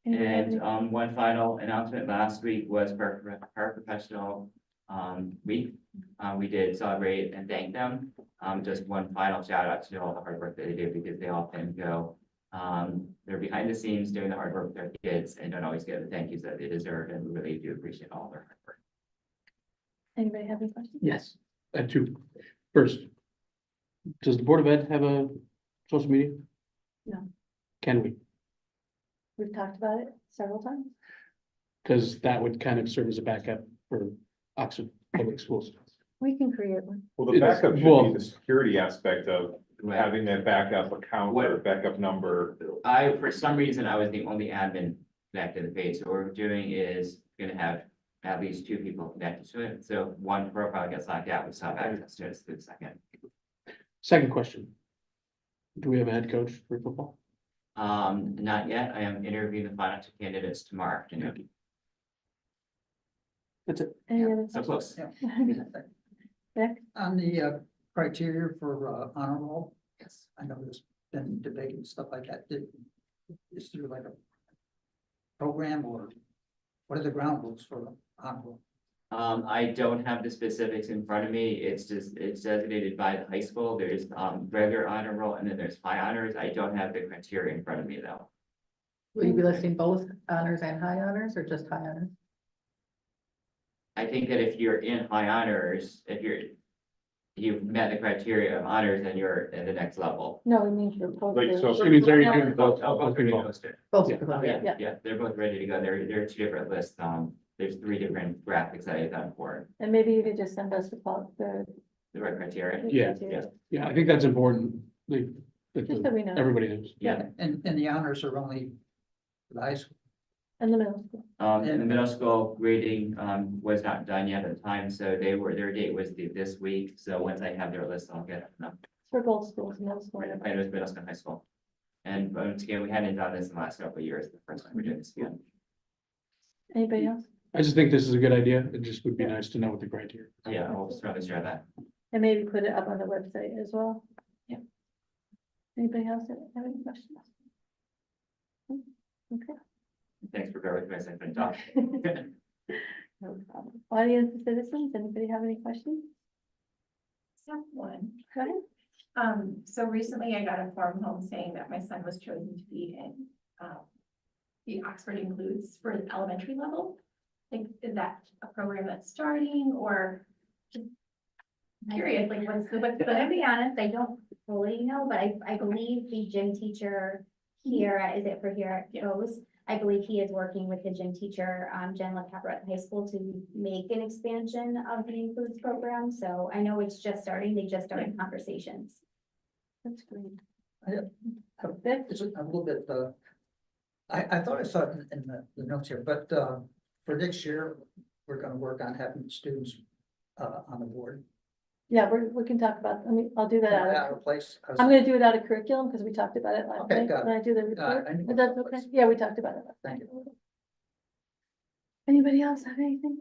And one final announcement, last week was Paraprofessional week. We did celebrate and thank them. Just one final shout out to all the hard work that they do, because they often go they're behind the scenes doing the hard work with their kids and don't always get the thank yous that they deserve, and we really do appreciate all their hard work. Anybody have any questions? Yes. I have 2. First, does the Board of Ed have a social media? No. Can we? We've talked about it several times. Because that would kind of serve as a backup for Oxford Public Schools. We can create one. Well, the backup should Well- be the security aspect of having that backup account or What- backup number. For some reason, I was the only admin connected to the page, so what we're doing is gonna have at least 2 people connected to it, so one profile gets locked out, we stop access to it for a second. Second question. Do we have a head coach for football? Not yet, I am interviewing the final 2 candidates tomorrow afternoon, That's it. Any other so questions? close. Nick? On the criteria for honor roll, Yes. I know there's been debate and stuff like that. Is there like a program, or what are the ground rules for honor roll? I don't have the specifics in front of me. It's designated by the high school. There's regular honor roll, and then there's high honors. I don't have the criteria in front of me though. Will you be listing both honors and high honors, or just high honors? I think that if you're in high honors, you've met the criteria of honors, then you're at the next level. No, we mean for both. Like, so- It means they're Yeah. doing both. Both are being posted. Both, Yeah. of Yeah, them, yeah, they're both ready to go. There are 2 different lists. There's 3 different graphics that I've done for And maybe you could just send us the. the right criteria. Yeah. criteria, Yeah, I think that's important. Like, that Just so we know. everybody knows. Yeah, And the honors are only for the high school. In the middle school. in the middle school grading, was not done yet at the time, so their date was this week. So once I have their list, I'll get it. No, For both schools, middle school. right, it was middle school, and high school. And once again, we hadn't done this in the last couple of years, the first time we're doing this again. Anybody else? I just think this is a good idea. It just would be nice to know what the criteria. Yeah, I'll certainly share that. And maybe put it up on the website as well. Yeah. Anybody else have any questions? Okay. Thanks for bearing with me as I've been talking. No problem. Audience and citizens, anybody have any questions? One. Go ahead. So recently I got informed home saying that my son was chosen to be in, the Oxford Includes for the elementary level. Like, is that a program that's starting or? Just curious, like, what's To the, be honest, I don't fully know, but I believe the gym teacher here, is it for here at Joe's? I believe he is working with the gym teacher, Jen LaCapra at the high school to make an expansion of the Includes program. So I know it's just starting, they just started conversations. That's great. It's a little bit, I thought I saw it in the notes here, but, for next year, we're gonna work on having students, on the board. Yeah, we can talk about, I'll do that out Out of, of place. I'm gonna do it out of curriculum because we talked about it last Okay, night. got it. When I do the report, I knew is that it was okay? out of Yeah, we talked about it. last Thank night. Anybody else have anything?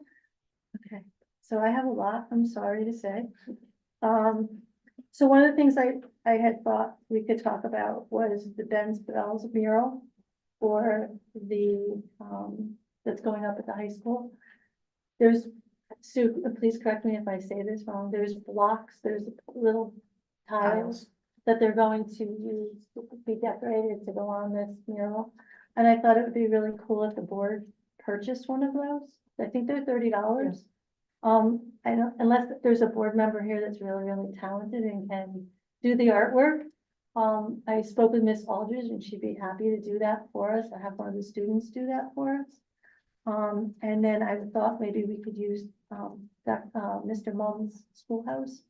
Okay, so I have a lot, I'm sorry to say. So one of the things I had thought we could talk about was the Ben's Bells mural for the, that's going up at the high school. There's, Sue, please correct me if I say this wrong, there's blocks, there's little tiles that they're going to use to be decorated to go on this mural. And I thought it would be really cool if the board purchased one of those. I think they're $30. I don't, unless there's a board member here that's really, really talented and can do the artwork. I spoke with Miss Aldridge and she'd be happy to do that for us. I have one of the students do that for us. And then I thought maybe we could use, that, Mr. Mullins' schoolhouse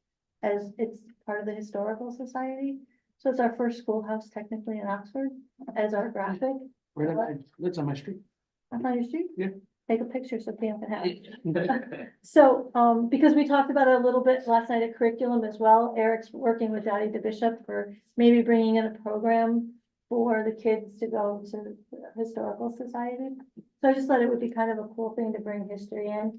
as it's part of the Historical Society. So it's our first schoolhouse technically in Oxford as our graphic. That's on my street. Up on your street? Yeah. Take a picture so Pam can have it. So, because we talked about it a little bit last night at curriculum as well, Eric's working with Dottie DeBishop for maybe bringing in a program for the kids to go to the Historical Society. So I just thought it would be kind of a cool thing to bring history in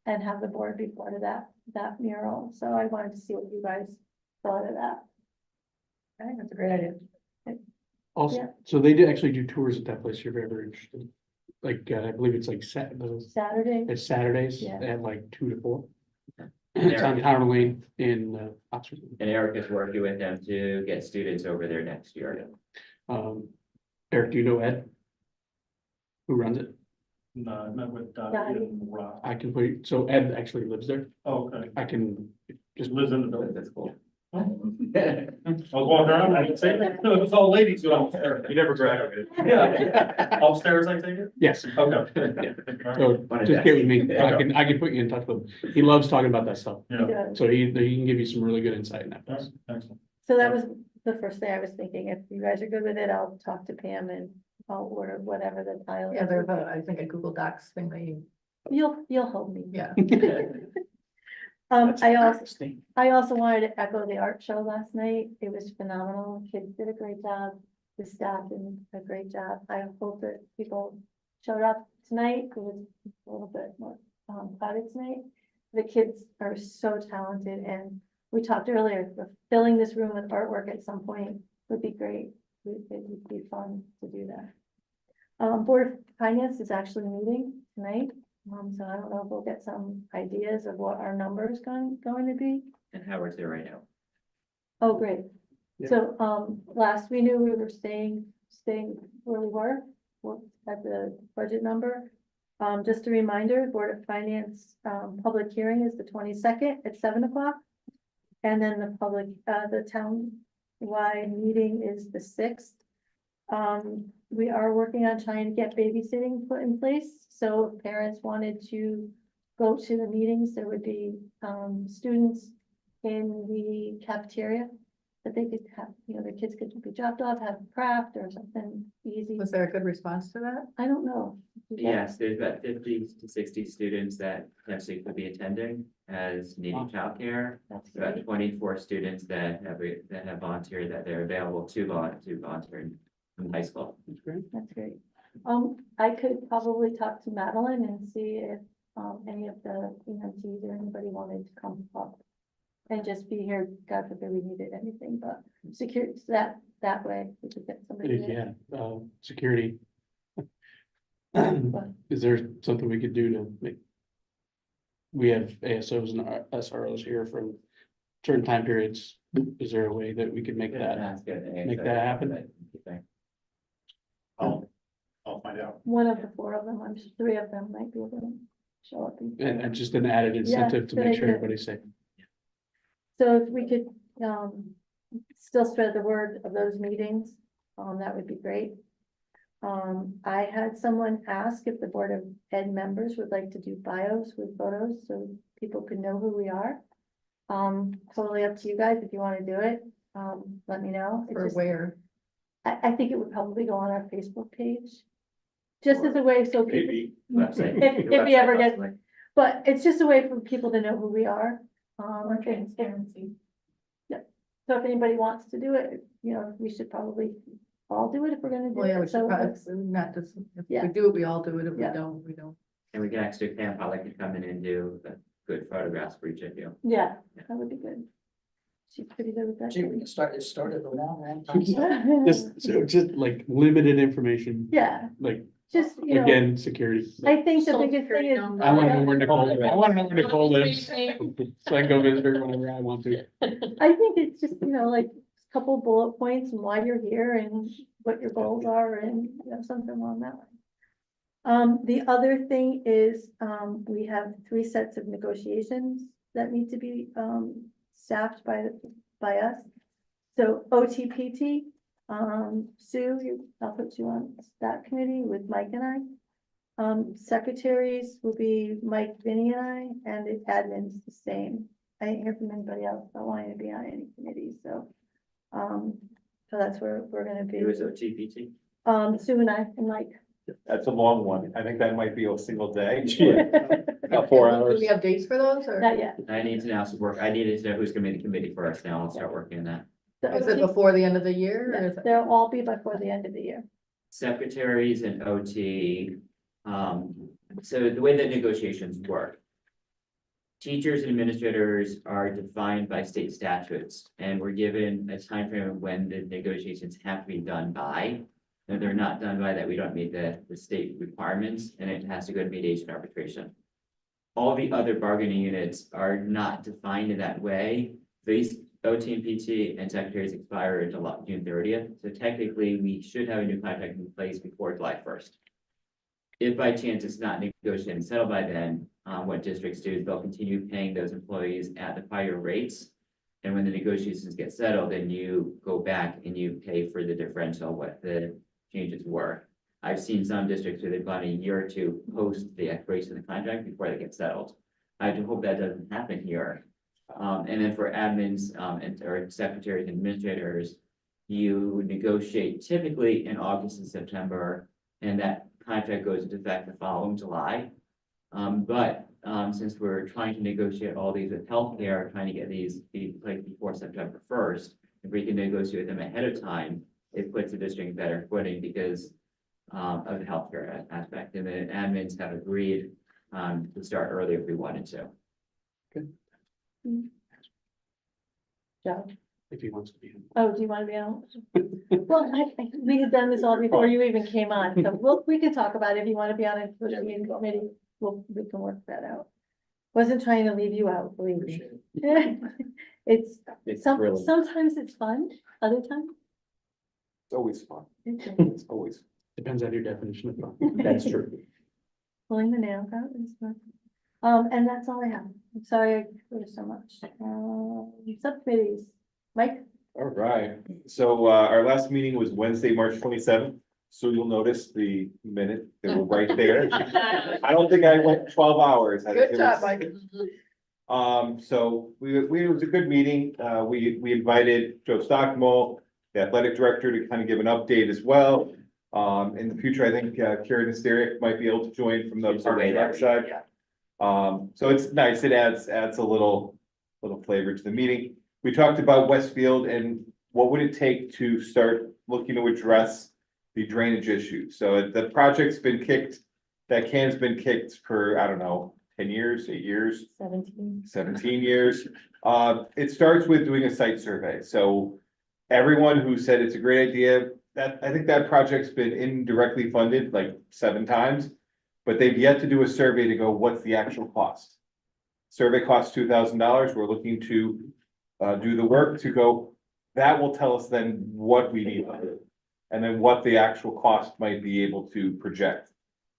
and have the board be part of that mural. So I wanted to see what you guys thought of that. I think that's a great idea. Yeah. Also, so they did actually do tours at that place, if you're ever interested. Like, I believe it's like Saturday, it's Saturdays Yeah. at like 2 to 4. It's on Town Lane in Oxford. And Eric is working with them to get students over there next year. Eric, do you know Ed? Who runs it? No, I met with Dottie. and Rob. I can put you, so Ed actually lives there. Oh, okay. I can Just lives in the building. That's cool. I was walking around, I didn't say, no, it was all ladies downstairs. You never graduated. Yeah, upstairs, I take it? Yes. Okay. So just get with me. I can put you in touch with him. He loves talking about that stuff. Yeah. yeah. So he can give you some really good insight in that. All place. right, excellent. So that was the first thing I was thinking. If you guys are good with it, I'll talk to Pam and I'll order whatever the tile. Yeah, is. there's I think a Google Docs thing that you, You'll hold me. yeah. I also wanted to echo the art show last night. It was phenomenal. Kids did a great job. The staff did a great job. I hope that people showed up tonight. It was a little bit more crowded tonight. The kids are so talented and we talked earlier, filling this room with artwork at some point would be great. It would be fun to do that. Board of Finance is actually meeting tonight. So I don't know if we'll get some ideas of what our number is going to be. And Howard's there right now. Oh, great. Yeah. So, last we knew we were staying where we were at the budget number. Just a reminder, Board of Finance, public hearing is the 22nd at 7 o'clock. And then the town-wide meeting is the 6th. We are working on trying to get babysitting put in place. So if parents wanted to go to the meetings, there would be, students in the cafeteria that they could have, their kids could be dropped off, have craft or something easy. Was there a good response to that? I don't know. Yes, there's about 50 to 60 students that potentially could be attending as needing childcare. That's About great. 24 students that have volunteered, that they're available to volunteer in high school. That's great. That's great. I could probably talk to Madeline and see if, any of the EMTs or anybody wanted to come up and just be here. God forbid we needed anything, but secure that way, we could get somebody there. Yeah, security. Is there something we could do to make? We have ASOs and SROs here for certain time periods. Is there a way that we could make that? Make that happen? I'll find out. One of the four of them, I'm sure 3 of them might be able to show up. And just an added incentive to good make sure idea. everybody's safe. So if we could, still spread the word of those meetings, that would be great. I had someone ask if the Board of Ed members would like to do bios with photos, so people can know who we are. Totally up to you guys, if you wanna do it, let me know. It's Or just- where? I think it would probably go on our Facebook page. Just as a way so people, Maybe. if we ever get, but it's just a way for people to know who we are. More transparency. So if anybody wants to do it, we should probably all do it if we're gonna do Well, yeah, we it, should so. probably, not just, if Yeah. we do it, we all do it. If we Yeah. don't, we don't. And we can actually plan how they can come in and do the good photographs for each of you. Yeah, that would be good. She's pretty good with that. Gee, we can start, it started a long time. Just like limited information, Yeah, like, just, again, security. I think the Social biggest thing security is. number. I wanna know where Nicole lives. I wanna know where Nicole lives. So I can go visit her whenever I want to. I think it's just, like a couple bullet points and why you're here and what your goals are and, something along that line. The other thing is, we have 3 sets of negotiations that need to be, staffed by us. So OTPT, Sue, I'll put you on that committee with Mike and I. Secretaries will be Mike, Vinny and I, and the admin's the same. I didn't hear from anybody else that wanted to be on any committee, so. So that's where we're gonna be. It was OTPT. Sue and I and Mike. That's a long one. I think that might be a single day. About 4 Do hours. we have dates for those or? Not yet. I need to now work, I needed to know who's gonna be the committee for us now. I'll start working on that. The Is it OT before the end of the year? Or is it? They'll all be before the end of the year. Secretaries and OT. So the way that negotiations work. Teachers and administrators are defined by state statutes, and we're given a time frame of when the negotiations have to be done by. If they're not done by that, we don't meet the state requirements, and it has to go to mediation arbitration. All the other bargaining units are not defined in that way. These OT and PT and secretaries expire until June 30th, so technically, we should have a new contract in place before July 1st. If by chance it's not negotiated and settled by then, what districts do is they'll continue paying those employees at the prior rates. And when the negotiations get settled, then you go back and you pay for the differential, what the changes were. I've seen some districts where they've gone a year or 2 post the expiration of the contract before they get settled. I do hope that doesn't happen here. And then for admins, or secretaries and administrators, you negotiate typically in August and September, and that contract goes into effect the following July. Since we're trying to negotiate all these with healthcare, trying to get these in place before September 1st, if we can negotiate them ahead of time, it puts the district in better footing because of the healthcare aspect. And the admins have agreed to start early if we wanted to. Joe. If he wants to be. Oh, do you want to be on? Well, we had done this all before you even came on, so we can talk about it if you want to be on it for the meeting committee. We can work that out. Wasn't trying to leave you out, believe me. It's thrilling. sometimes it's fun, other times. It's always fun. it's It's always. Depends on your definition of fun. That's true. Pulling the nails out and stuff. And that's all I have. I'm sorry for so much. Subcommittees, Mike? All right, so our last meeting was Wednesday, March 27th. So you'll notice the minute, they were right there. I don't think I went 12 hours. I think Good it job, was- Mike. So it was a good meeting. We invited Joe Stockmull, the athletic director, to kind of give an update as well. In the future, I think Karen Asteriak might be able to join from the She's Park away and Rec that side. week, yeah. So it's nice. It adds a little flavor to the meeting. We talked about Westfield and what would it take to start looking to address the drainage issue. So the project's been kicked, that can's been kicked for, I don't know, 10 years, 8 years, 17. 17 years. It starts with doing a site survey. So everyone who said it's a great idea, that, I think that project's been indirectly funded like 7 times. But they've yet to do a survey to go, what's the actual cost? Survey costs $2,000. We're looking to do the work to go, that will tell us then what we need. And then what the actual cost might be able to project.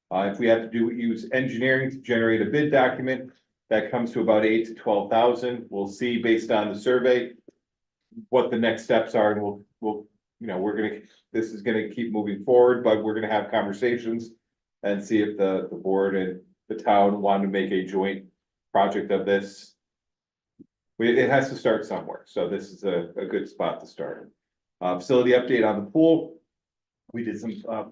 If we have to use engineering to generate a bid document, that comes to about 8,000 to 12,000. We'll see based on the survey what the next steps are, and we'll, this is gonna keep moving forward, but we're gonna have conversations and see if the board and the town want to make a joint project of this. It has to start somewhere, so this is a good spot to start. Facility update on the pool. We did some,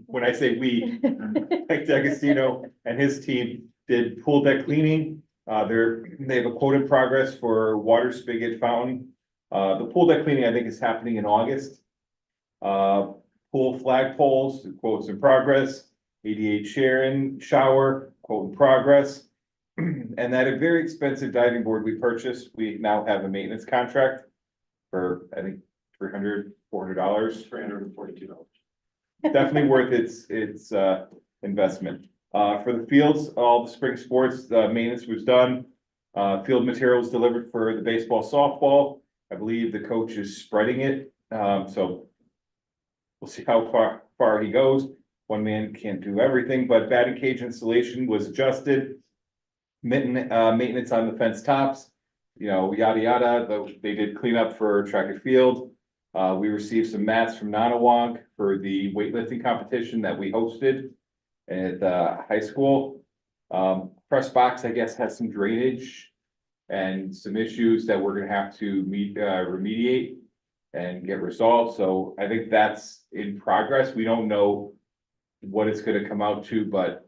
when I say we, Mike D'Agostino and his team did pool deck cleaning. They have a quote in progress for water spigot fountain. The pool deck cleaning, I think, is happening in August. Pool flag poles, quotes in progress. ADA chair and shower, quote in progress. And that a very expensive diving board we purchased, we now have a maintenance contract for, I think, $300, $400. $342. Definitely worth its investment. For the fields, all the spring sports, maintenance was done. Field materials delivered for the baseball, softball. I believe the coach is spreading it, so we'll see how far he goes. One man can't do everything, but batting cage installation was adjusted. Maintenance on the fence tops, yada, yada. They did cleanup for track and field. We received some mats from Nanawag for the weightlifting competition that we hosted at the high school. Press box, I guess, has some drainage and some issues that we're gonna have to remediate and get resolved. So I think that's in progress. We don't know what it's gonna come out to, but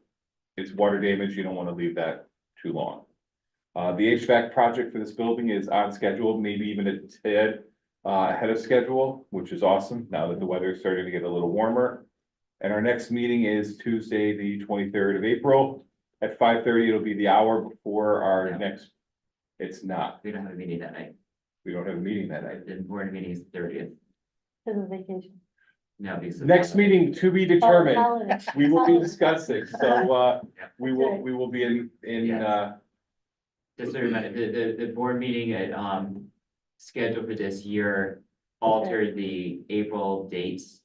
it's water damage. You don't want to leave that too long. The HVAC project for this building is on schedule, maybe even a tad ahead of schedule, which is awesome now that the weather is starting to get a little warmer. And our next meeting is Tuesday, the 23rd of April at 5:30. It'll be the hour before our next. It's not. We don't have a meeting that night. We don't have a meeting that night. The board meeting is 30th. Because of vacation. No, because. Next meeting to be determined. Holiday. We will be discussing. So Yeah. we will be in Just so remember, the board meeting at, scheduled for this year altered the April dates,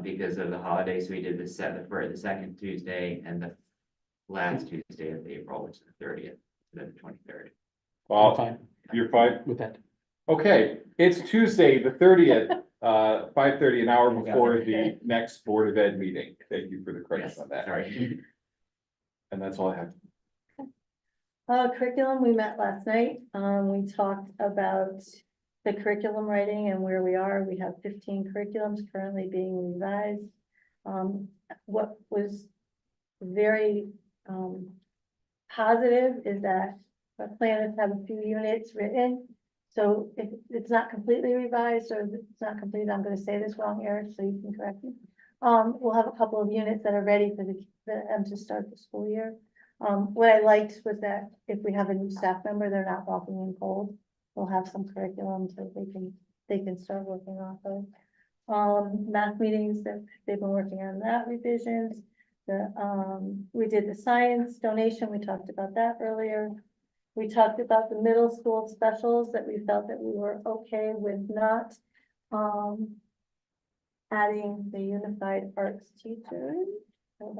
because of the holidays. We did the second Tuesday and the last Tuesday of April, which is the 30th, instead of the 23rd. I'm well, fine you're fine. with that. Okay, it's Tuesday, the 30th, 5:30, an hour before the next Board of Ed meeting. Thank you for the correction Yes, on that. sorry. And that's all I have. Curriculum, we met last night. We talked about the curriculum writing and where we are. We have 15 curriculums currently being revised. What was very positive is that our plan is to have a few units written. So if it's not completely revised or if it's not complete, I'm gonna say this wrong, Eric, so you can correct me. We'll have a couple of units that are ready for them to start the school year. What I liked was that if we have a new staff member, they're not walking in cold. We'll have some curriculum so they can start working off of. Math meetings that they've been working on that revisions. We did the science donation. We talked about that earlier. We talked about the middle school specials that we felt that we were okay with not, adding the unified arts teachers. Hold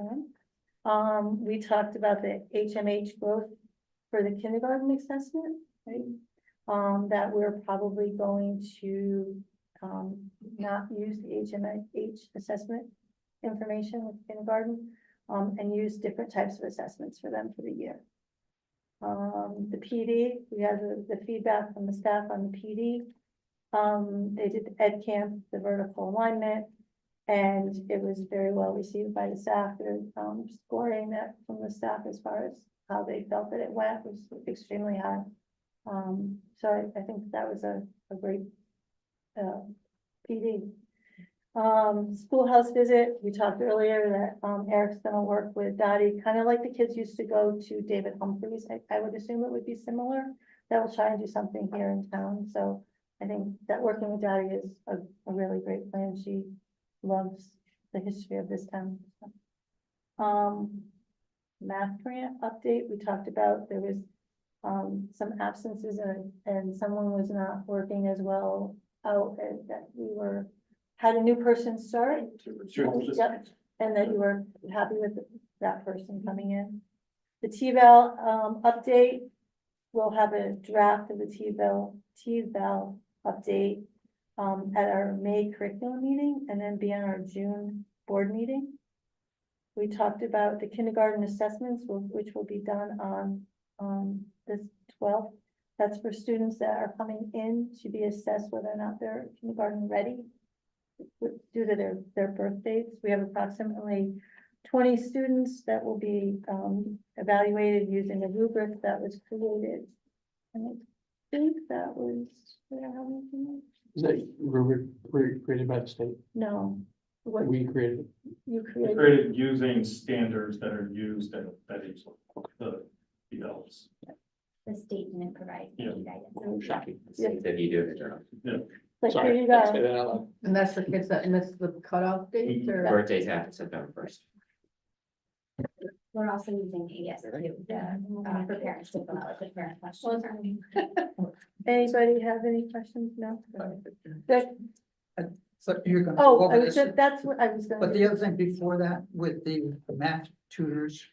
on. We talked about the HMH growth for the kindergarten assessment, right? That we're probably going to, not use the HMH assessment information with kindergarten, and use different types of assessments for them for the year. The PD, we had the feedback from the staff on the PD. They did the Ed Camp, the vertical alignment, and it was very well received by the staff. The scoring that from the staff as far as how they felt that it went was extremely high. So I think that was a great PD. Schoolhouse visit, we talked earlier that Eric's gonna work with Dottie, kind of like the kids used to go to David Humphreys. I would assume it would be similar. That will try and do something here in town. So I think that working with Dottie is a really great plan. She loves the history of this town. Math grant update, we talked about, there was some absences and someone was not working as well out, and that we had a new person start. Yep, and that you were happy with that person coming in. The T-Val update, we'll have a draft of the T-Val update at our May curriculum meeting and then be on our June board meeting. We talked about the kindergarten assessments, which will be done on this 12th. That's for students that are coming in to be assessed whether or not they're kindergarten ready due to their birth dates. We have approximately 20 students that will be evaluated using a rubric that was created. And I think that was, did I have anything? Is that rubric created by the state? No. What We created it. you We created, created using standards that are used at each level, the adults. The state didn't provide Yeah. any guidance. Shocking. Yeah. That you do in the journal. like, here Sorry, you say go. that out loud. And that's for kids that missed the cutoff date or? Birthday's after September 1st. We're also using ABS too, for parents to fill out the parent questions. Anybody have any questions? No? Good. So you're gonna. go Oh, over I was, this. that's what I was gonna But the do. other thing before that, with the math tutors,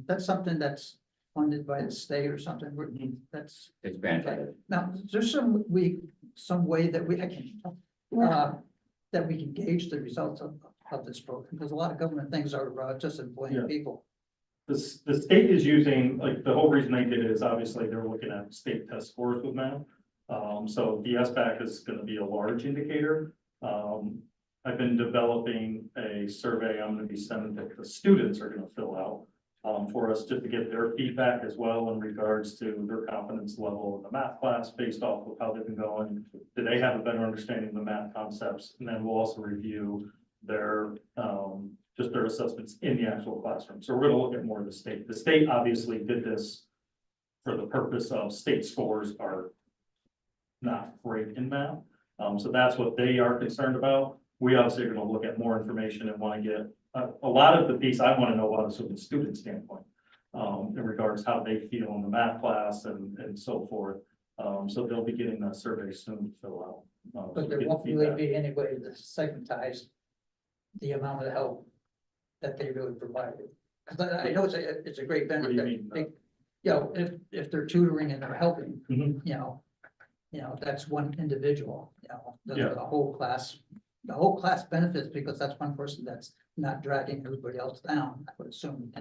that's something that's funded by the state or something, that's. It's grandfathered. Now, there's some way that we, I can, that we can gauge the results of this program, because a lot of government things are just employing Yeah. people. The state is using, like, the whole reason they did it is obviously they're looking at state test scores with math. So the SBAC is gonna be a large indicator. I've been developing a survey I'm gonna be sending that the students are gonna fill out. For us just to get their feedback as well in regards to their confidence level in the math class based off of how they've been going. Do they have a better understanding of the math concepts? And then we'll also review their, just their assessments in the actual classroom. So we're gonna look at more of the state. The state obviously did this for the purpose of state scores are not great in math. So that's what they are concerned about. We obviously are gonna look at more information and wanna get, a lot of the piece I wanna know about is from the student standpoint. In regards how they feel in the math class and so forth. So they'll be getting that survey soon to fill out. So But there get won't feedback. really be any way to segmentize the amount of help that they really provided. Because I know it's a great What do you benefit. mean? You know, if they're tutoring and they're helping, Mhm. you know, that's one individual, you know, Yeah. the whole class benefits because that's one person that's not dragging everybody else down, I would assume,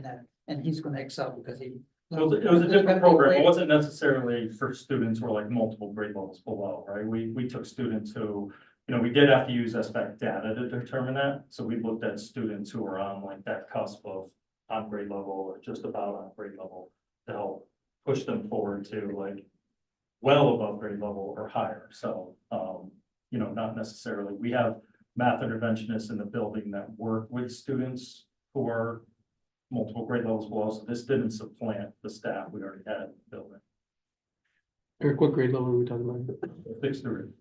and he's gonna excel because he. It was a different program. It wasn't necessarily for students who were like multiple grade levels below, right? We took students who, we did have to use SBAC data to determine that. So we looked at students who were on like that cusp of on grade level or just about on grade level to help push them forward to like well above grade level or higher. So, not necessarily, we have math interventionists in the building that work with students who are multiple grade levels below. So this didn't supplant the staff we already had in the building. Eric, what grade level are we talking about? Sixth grade.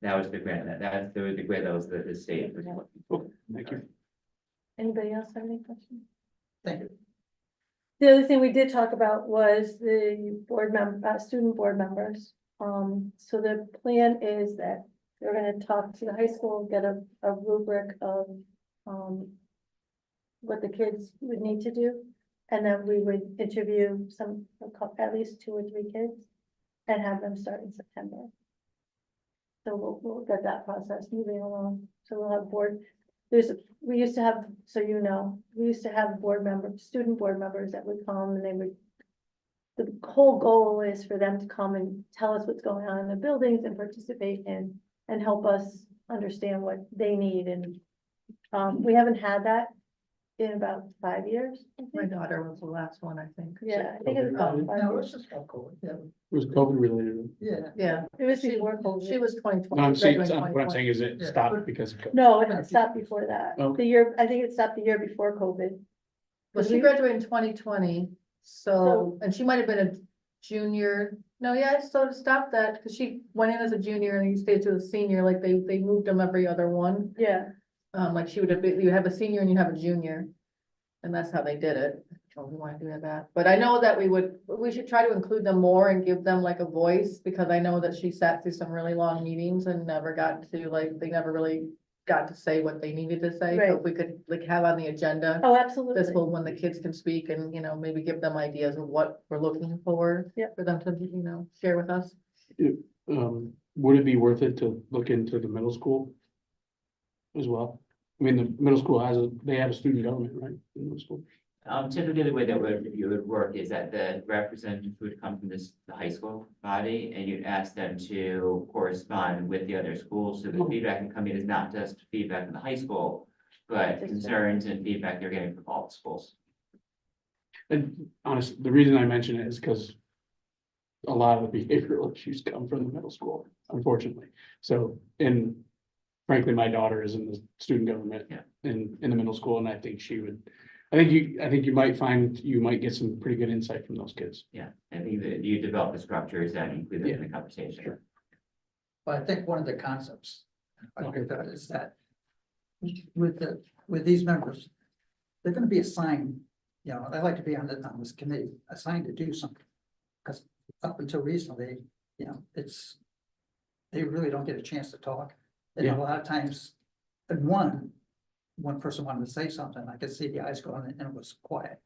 That was the grant, that was the grant that was the state. was looking for. Okay, thank you. Anybody else have any questions? Thank you. The other thing we did talk about was the student board members. So the plan is that they're gonna talk to the high school, get a rubric of, what the kids would need to do. And then we would interview at least 2 or 3 kids and have them start in September. So we'll get that process moving along. So we'll have we used to have, we used to have student board members that would come and they would. The whole goal is for them to come and tell us what's going on in the buildings and participate in and help us understand what they need and. We haven't had that in about 5 years. I think. My daughter was the last one, I think. Yeah, I think it was about 5 No, years. it's just about COVID, yeah, It was COVID related. yeah. Yeah. It was She- before COVID. She was 2020. No, I'm saying, graduated what I'm saying 2020. is it Yeah. stopped because of COVID. No, it stopped before that. Okay. I think it stopped the year before COVID. Well, she graduated in 2020, so, and she might have been a junior No, yeah, so to stop that, because she went in as a junior and he stayed to a senior, like they moved them every other one. Yeah, Like she would have, you have a senior and you have a junior. And that's how they did it. So we want to do that, but I know that we should try to include them more and give them like a voice, because I know that she sat through some really long meetings and never got to, like, they never really got to say what they needed to say. So Right. if we could like have on the agenda, oh, this absolutely. will, when the kids can speak and, maybe give them ideas of what we're looking for. Yep. For them to, share with us. Would it be worth it to look into the middle school? As well? I mean, the middle school they have a student government, right? In middle school. Typically, the way that would work is that the representative would come from the high school body, and you'd ask them to correspond with the other schools, so the feedback can come in is not just feedback from the high school, but concerns and feedback they're getting from all the schools. And honestly, the reason I mention it is because a lot of the behavioral issues come from the middle school, unfortunately. So, and frankly, my daughter is in the student government Yeah. in the middle school, and I think I think you might find, you might get some pretty good insight from those kids. Yeah, I think that you develop the structures that include in the conversation. Sure. But I think one of the concepts, I agree with that, is that with these members, they're gonna be assigned, I'd like to be on this committee, assigned to do something. Because up until recently, they really don't get a chance to talk. And a lot of times, and one person wanted to say something, I could see the eyes going, and it was quiet.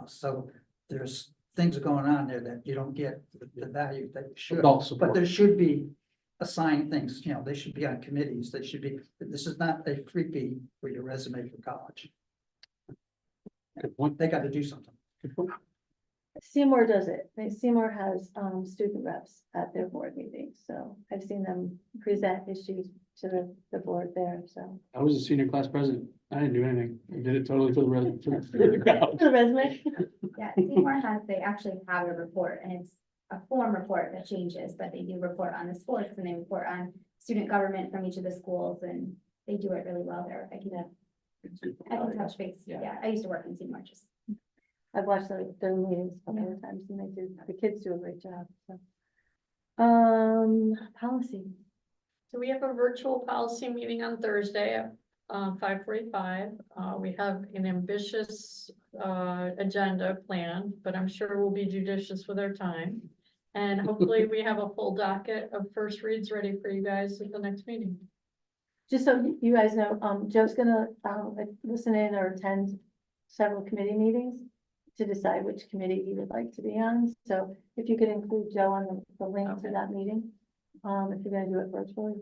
So there's things going on there that you don't get the value that you should. Adult But support. there should be assigned things, they should be on committees, this is not a freebie for your resume for college. Good point. They gotta do something. Good point. Seymour does it. Seymour has, student reps at their board meetings, so I've seen them present issues to the board there, so. I was a senior class president. I didn't do anything. I did it totally for the crowd. The resume. Yeah, Seymour they actually have a report, and it's a form report that changes, but they do report on the sports and they report on student government from each of the schools, and they do it really well there. I can touch base. Yeah, I used to work in Seymour just. I've watched their meetings a couple of times and the kids do a great job, so. Policy. So we have a virtual policy meeting on Thursday at 5:45. We have an ambitious agenda plan, but I'm sure we'll be judicious with our time. And hopefully we have a full docket of first reads ready for you guys at the next meeting. Just so you guys know, Joe's gonna, listen in or attend several committee meetings to decide which committee he would like to be on. So if you could include Joe on the link to that meeting, if you're gonna do it virtually.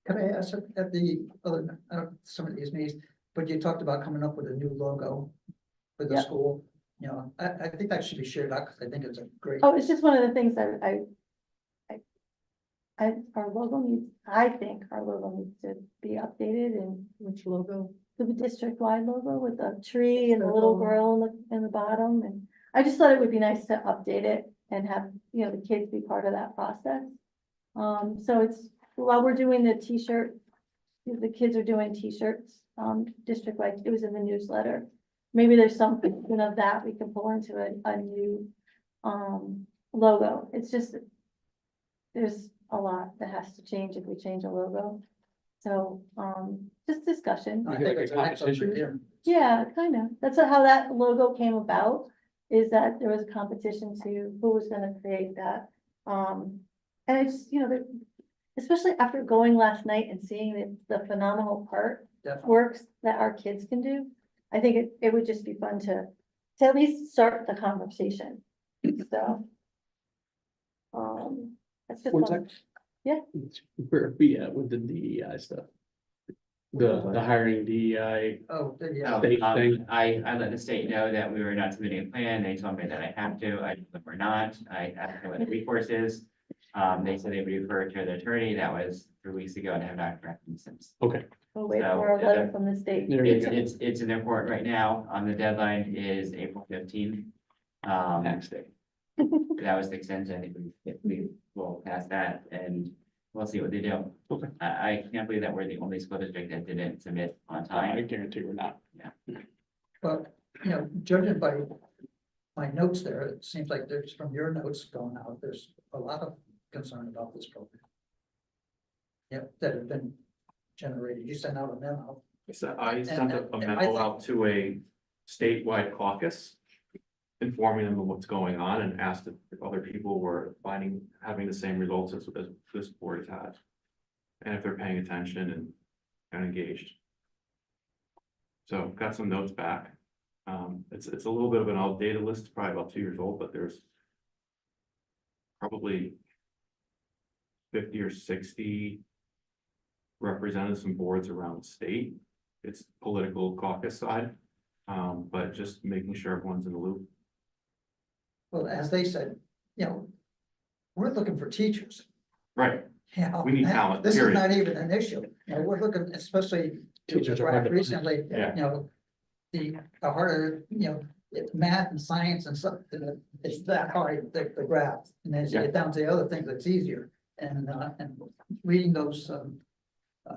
Can I ask at the other, some of these meetings, but you talked about coming up with a new logo for the Yeah. school. I think that should be shared out, because I think it's a great. Oh, it's just one of the things our logo needs, I think our logo needs to be updated, and Which logo? the district-wide logo with the tree and the little girl in the bottom, and I just thought it would be nice to update it and have, the kids be part of that process. So it's, while we're doing the t-shirt, the kids are doing t-shirts, district-wide, it was in the newsletter. Maybe there's something of that we can pull into a new, logo. It's just, there's a lot that has to change if we change a logo. So, just discussion. I think it's an excellent idea. Yeah, kind of. That's how that logo came about, is that there was a competition to who was gonna create that. And it's, especially after going last night and seeing the phenomenal Definitely. works that our kids can do. I think it would just be fun to at least start the conversation. So. That's just. One one. sec. Yeah. Where are we at with the DEI stuff? The hiring DEI. Oh, yeah. State thing. I let the state know that we were not submitting a plan. They told me that I have to. I told them we're not. I asked them what the recourse is. They said they would refer to the attorney. That was 3 weeks ago, and I have not corrected them since. Okay. We'll wait So, for a letter from the state. There you go. It's in their report right now. The deadline is April 15th. Next day. That was the extension. I think we will pass that, and we'll see what they do. Okay. I can't believe that we're the only school district that didn't submit on I time. guarantee we're not. But, judging by my notes there, it seems like there's, from your notes going out, there's a lot of concern about this program. Yep, that have been generated. You sent out a memo. So I sent a And I memo think- out to a statewide caucus, informing them of what's going on and asked if other people were having the same results as this board has had. And if they're paying attention and engaged. So got some notes back. It's a little bit of an outdated list, it's probably about 2 years old, but there's probably 50 or 60 representatives and boards around the state. It's political caucus side, but just making sure everyone's in the loop. Well, as they said, you know, we're looking for teachers. Right, You know, We need talent, This is period. not even an issue. You know, we're looking, especially Teachers are hard to find. recently, Yeah. you know, the harder, you know, it's math and science and stuff, it's that hard, the graph. And as you Yeah. get down to the other things, it's easier. And reading those,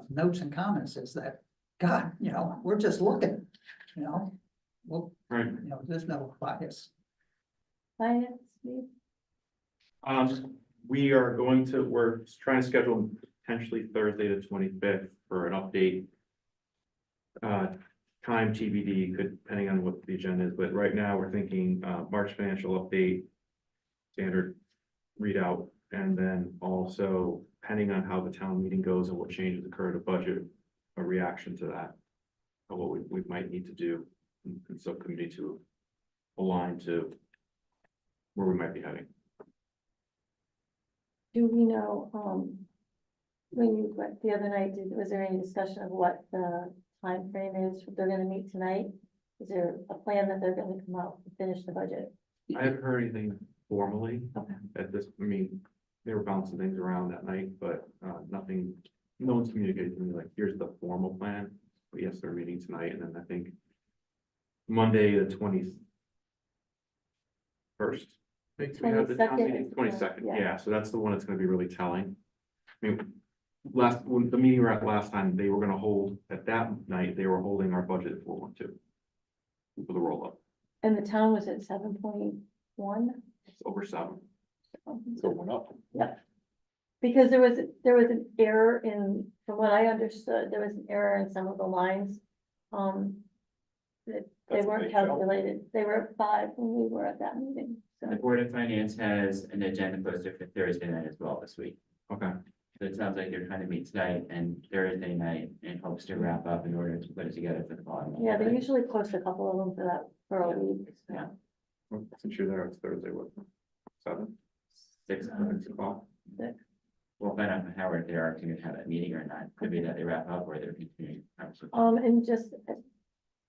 notes and comments is that, God, you know, we're just looking, you know? Well, right. you know, there's no bias. Finance, Steve? We're trying to schedule potentially Thursday, the 25th for an update. Time TBD, depending on what the agenda is, but right now we're thinking, March financial update. Standard readout, and then also depending on how the town meeting goes and what changes occur to budget, a reaction to that. Of what we might need to do in subcommittee to align to where we might be heading. Do we know, when you went the other night, was there any discussion of what the time frame is? They're gonna meet tonight? Is there a plan that they're gonna come out and finish the budget? I haven't heard anything formally Okay. at this, I mean, they were bouncing things around that night, but nothing, no one's communicated to me like, here's the formal plan. But yes, they're meeting tonight, and then I think Monday, the 21st. I think we have the town 22nd meeting, is the 22nd, one, yeah. yeah, so that's the one that's gonna be really telling. I mean, when the meeting we were at last time, they were gonna hold, at that night, they were holding our budget at 412. For the roll up, And the town was at 7.1? it's over 7. Going up. Because there was an error in, from what I understood, there was an error in some of the lines. That they That's a weren't big jump. calculated, they were at 5 when we were at that meeting, The so. Board of Finance has an agenda posted for Thursday night as well this week. Okay, So it sounds like they're trying to meet tonight and Thursday night in hopes to wrap up in order to put it together for the following. Yeah, they usually post a couple of them for that, for a week. so. Yeah. well, since you're there, it's Thursday, what? 7? 6 o'clock. Six. We'll find out from Howard if they are going to have that meeting or not. Could be that they wrap up or they're continuing. And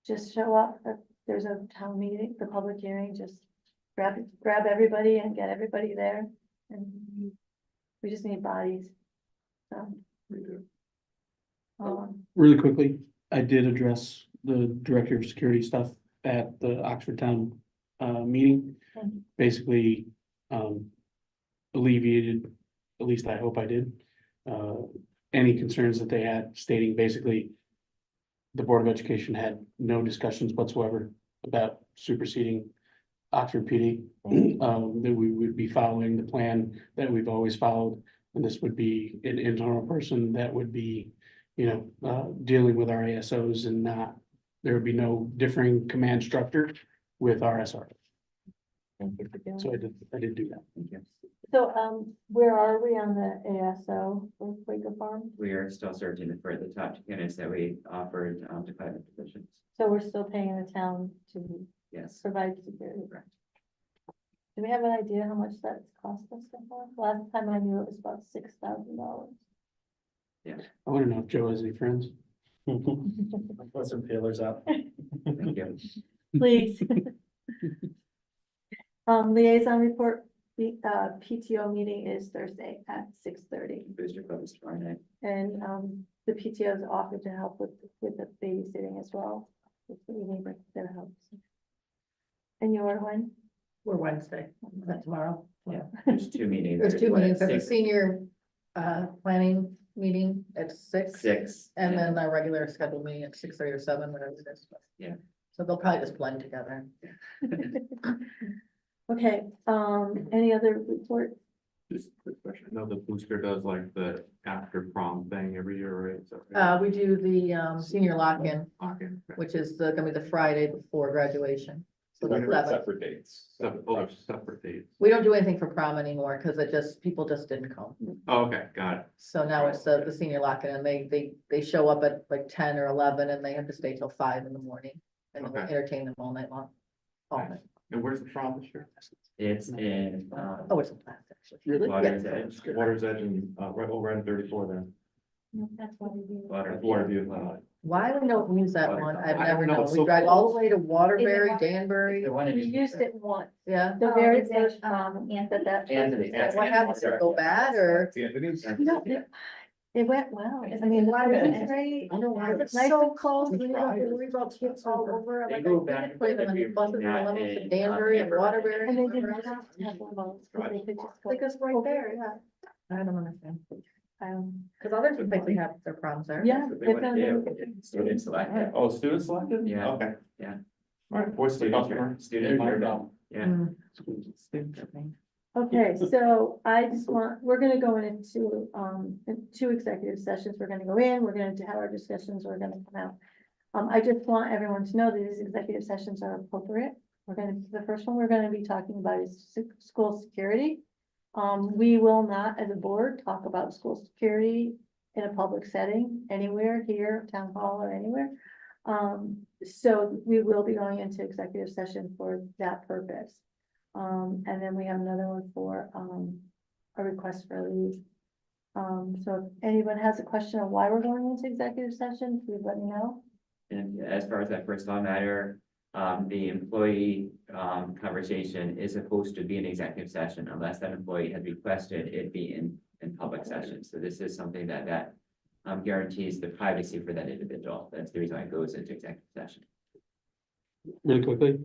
just show up, if there's a town meeting, the public hearing, just grab everybody and get everybody there. And we just need bodies. So, We do. Really quickly, I did address the director of security stuff at the Oxford Town meeting. Thank you. Basically, alleviated, at least I hope I did, any concerns that they had, stating basically the Board of Education had no discussions whatsoever about superseding Oxford PD. That we would be following the plan that we've always followed, and this would be an internal person that would be, dealing with our ASOs and not, there would be no differing command structure with RSR. thank you for doing So that. I did do that. Thank you. So, where are we on the ASO for Quaker Farm? We are still searching for the top candidates that we offered to private positions. So we're still paying the town to Yes. provide security. Correct. Do we have an idea how much that's cost us so far? Last time I knew it was about $6,000. I want to know if Joe has any friends. Put some feelers out. Thank you. Please. Liaison report, the PTO meeting is Thursday at 6:30. Booster Club is tomorrow night. And the PTO has offered to help with the babysitting as well. If we need their help. And you're when? We're Wednesday, is that tomorrow? Yeah, there's 2 meetings. There's 2 one at meetings, there's a 6, senior planning meeting at 6. 6. And then our regular scheduled meeting at 6:30 or 7, whatever it is. So they'll probably just blend together. Okay, any other report? Just a quick question. I know the booster does like the after prom thing every year, right? Is that right? We do the senior lock-in, Okay. which is gonna be the Friday before graduation. So the 11th. Separate dates. They're separate dates. We don't do anything for prom anymore because people just didn't come. Oh, okay, got it. So now it's the senior lock-in and they show up at like 10 or 11 and they have to stay till 5 in the morning. And then we Okay. entertain them all night long. All night. And where's the prom this year? It's in, Oh, it's a blast, actually. Water's Yeah. Edge. Water's Edge and, right over on 34 there. That's what we do. Waterview. Why we don't use that one, I've I never don't know, known. it's We so drive all close. the way to Waterbury, Is it- Danbury, The one We in- used it once, yeah. the Oh, very is it, first Anthony? that. Anthony. What happened? Did it go bad or? Anthony's? No, it went well. I mean, the Why food was was it? great. I don't know why It's it's nice so and close. We don't have to private. worry about kids all over. They Like, go I back. did it Put them in the buses and Not lemons to in, Danbury and Denver. Waterbury. And they didn't have to have limos. They could just go. Because right there, yeah. I don't understand. Cause other places have their proms there. Yeah. That's what they they've wanna done do. it. Student selected. Oh, student selected? Yeah. Okay. Yeah. All right, voice of the customer. Student driven. Yeah. Mm. Okay, so I just want, we're gonna go into, in 2 executive sessions. We're gonna go in, we're gonna have our discussions, we're gonna come out. I just want everyone to know that these executive sessions are appropriate. The first one we're gonna be talking about is school security. We will not, as a board, talk about school security in a public setting, anywhere here, town hall or anywhere. So we will be going into executive session for that purpose. And then we have another one for, a request for leave. So if anyone has a question on why we're going into executive session, please let me know. And as far as that personnel matter, the employee, conversation is supposed to be an executive session unless that employee had requested it be in public session. So this is something that guarantees the privacy for that individual. That's the reason why it goes into executive session. Really quickly.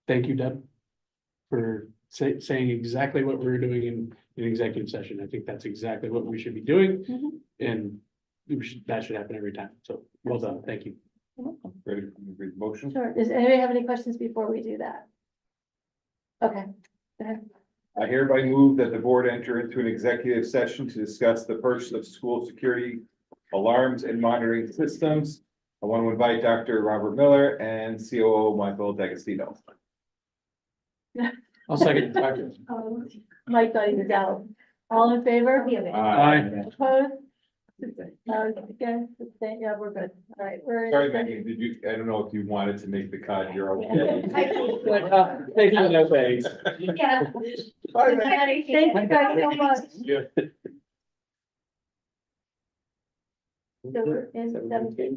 Thank you, Deb, for saying exactly what we're doing in executive session. I think that's exactly what we should be doing. Mhm. And that should happen every time. So well done. Thank you. Ready to read the motion? Sure. Does anybody have any questions before we do that? Okay, go ahead. I hereby move that the board enter into an executive session to discuss the purchase of school security alarms and monitoring systems. I want to invite Dr. Robert Miller and COO Michael D'Agostino. I'll second. Mike thought he was out. All in favor? Aye. Opposed? Again, yeah, we're good. All right, we're. Sorry, Maggie, did you, I don't know if you wanted to make the cut, you're okay. Thank you, no thanks. Yeah. Bye, Maggie. Thank you guys so much. Yeah. So we're in 17.